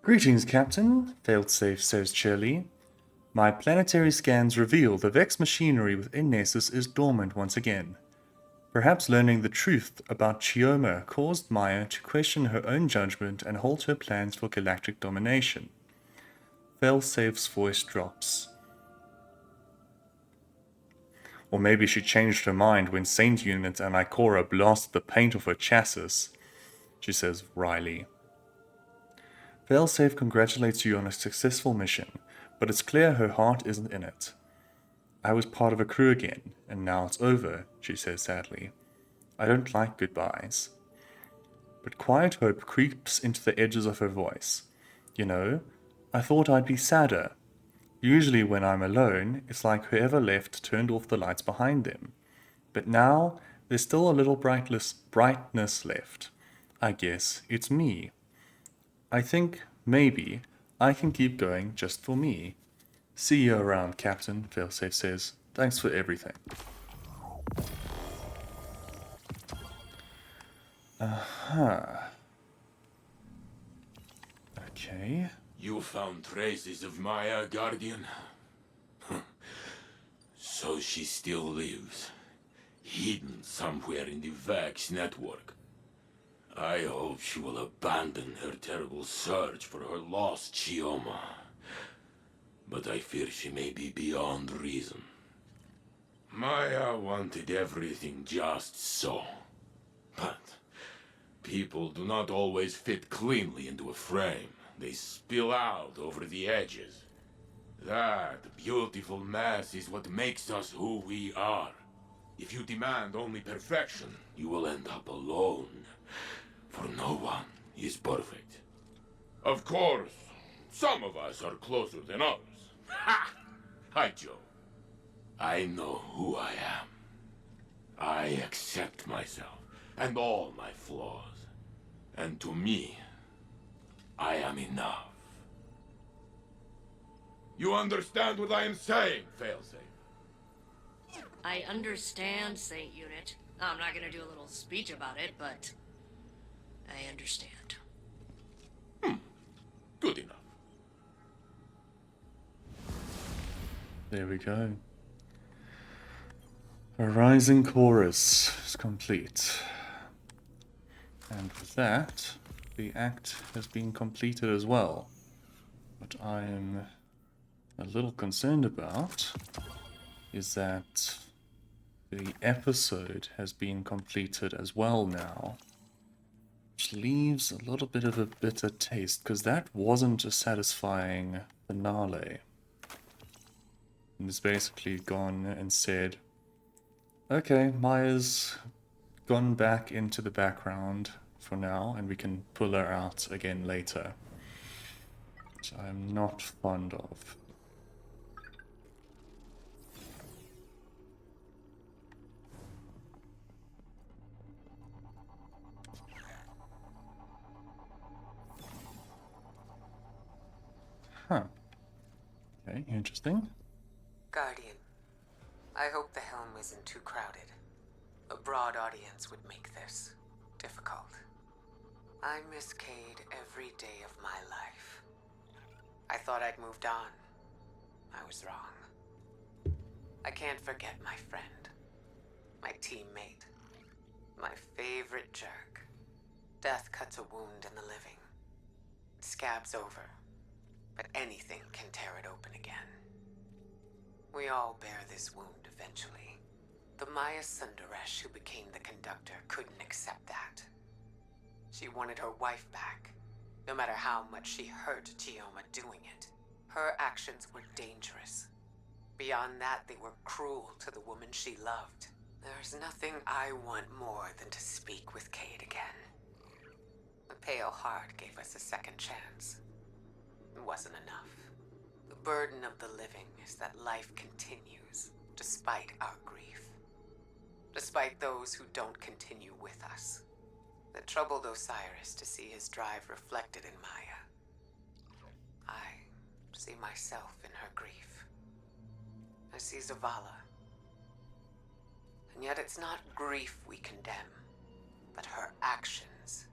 [SPEAKER 2] Greetings, Captain, Failsafe says cheerily. My planetary scans reveal the Vex machinery within Nessus is dormant once again. Perhaps learning the truth about Chioma caused Maya to question her own judgment and halt her plans for galactic domination. Failsafe's voice drops. Or maybe she changed her mind when Saint Unit and Ikora blasted the paint off her chassis, she says wryly. Failsafe congratulates you on a successful mission, but it's clear her heart isn't in it. I was part of a crew again, and now it's over, she says sadly. I don't like goodbyes. But quiet hope creeps into the edges of her voice. You know, I thought I'd be sadder. Usually when I'm alone, it's like whoever left turned off the lights behind them. But now, there's still a little brightness left. I guess it's me. I think, maybe, I can keep going just for me. See you around, Captain, Failsafe says. Thanks for everything. Okay.
[SPEAKER 7] You found traces of Maya, Guardian? So she still lives, hidden somewhere in the Vex network. I hope she will abandon her terrible search for her lost Chioma. But I fear she may be beyond reason. Maya wanted everything just so. But people do not always fit cleanly into a frame. They spill out over the edges. That beautiful mass is what makes us who we are. If you demand only perfection, you will end up alone. For no one is perfect. Of course, some of us are closer than others. Ha! I joke. I know who I am. I accept myself and all my flaws. And to me, I am enough. You understand what I am saying, Failsafe?
[SPEAKER 3] I understand, Saint Unit. I'm not gonna do a little speech about it, but I understand.
[SPEAKER 7] Good enough.
[SPEAKER 2] There we go. A rising chorus is complete. And with that, the act has been completed as well. What I am a little concerned about is that the episode has been completed as well now, which leaves a little bit of a bitter taste, because that wasn't a satisfying finale. And it's basically gone and said, okay, Maya's gone back into the background for now, and we can pull her out again later. Which I'm not fond of. Huh. Okay, interesting.
[SPEAKER 5] Guardian, I hope the helm isn't too crowded. A broad audience would make this difficult. I miss Cade every day of my life. I thought I'd moved on. I was wrong. I can't forget my friend, my teammate, my favorite jerk. Death cuts a wound in the living. It scabs over, but anything can tear it open again. We all bear this wound eventually. The Maya Sundaresh who became the Conductor couldn't accept that. She wanted her wife back, no matter how much she hurt Chioma doing it. Her actions were dangerous. Beyond that, they were cruel to the woman she loved. There's nothing I want more than to speak with Cade again. The Pale Heart gave us a second chance. It wasn't enough. The burden of the living is that life continues, despite our grief. Despite those who don't continue with us. It troubled Osiris to see his drive reflected in Maya. I see myself in her grief. I see Zavala. And yet it's not grief we condemn, but her actions.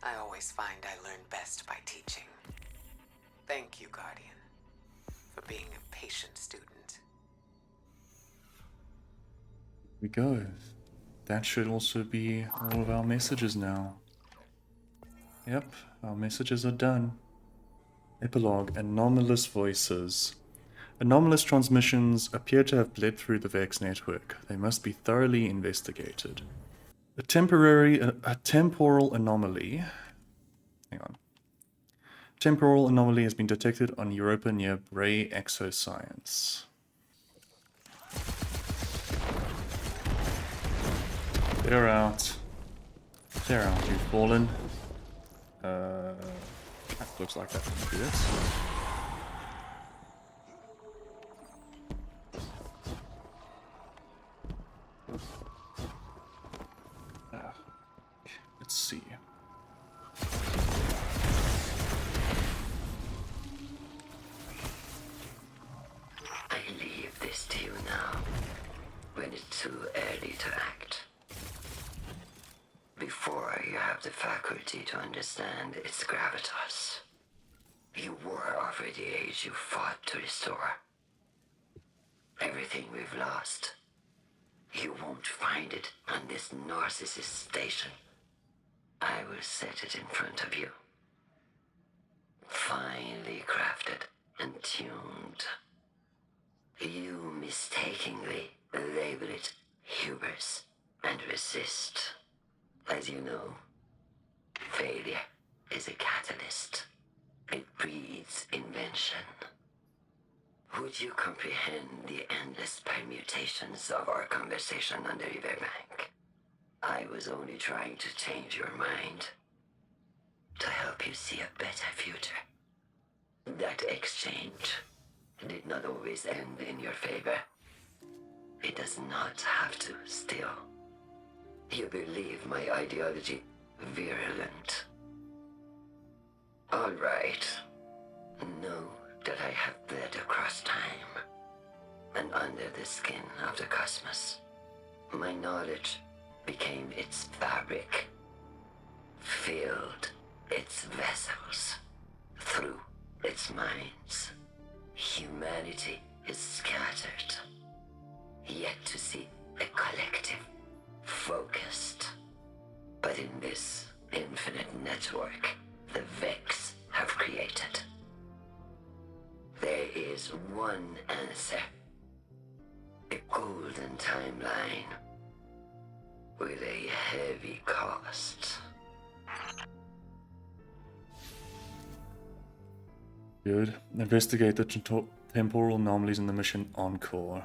[SPEAKER 5] I always find I learn best by teaching. Thank you, Guardian, for being a patient student.
[SPEAKER 2] Here we go. That should also be all of our messages now. Yep, our messages are done. Epilogue, anomalous voices. Anomalous transmissions appear to have bled through the Vex network. They must be thoroughly investigated. A temporal anomaly. Hang on. Temporal anomaly has been detected on Europa near Bray Exoscience. They're out. They're out, you've fallen. That looks like that can do it. Let's see.
[SPEAKER 1] I leave this to you now, when it's too early to act. Before you have the faculty to understand its gravitas. You were of the age you fought to restore. Everything we've lost, you won't find it on this narcissist station. I will set it in front of you. Finely crafted and tuned. You mistakenly label it hubris and resist. As you know, failure is a catalyst. It breeds invention. Would you comprehend the endless permutations of our conversation on the riverbank? I was only trying to change your mind, to help you see a better future. That exchange did not always end in your favor. It does not have to still. You believe my ideology virulent. All right. Know that I have bled across time and under the skin of the cosmos. My knowledge became its fabric, filled its vessels, through its minds. Humanity is scattered, yet to see a collective, focused. But in this infinite network the Vex have created, there is one answer. A golden timeline with a heavy cost.
[SPEAKER 2] Good. Investigate the temporal anomalies in the mission Encore.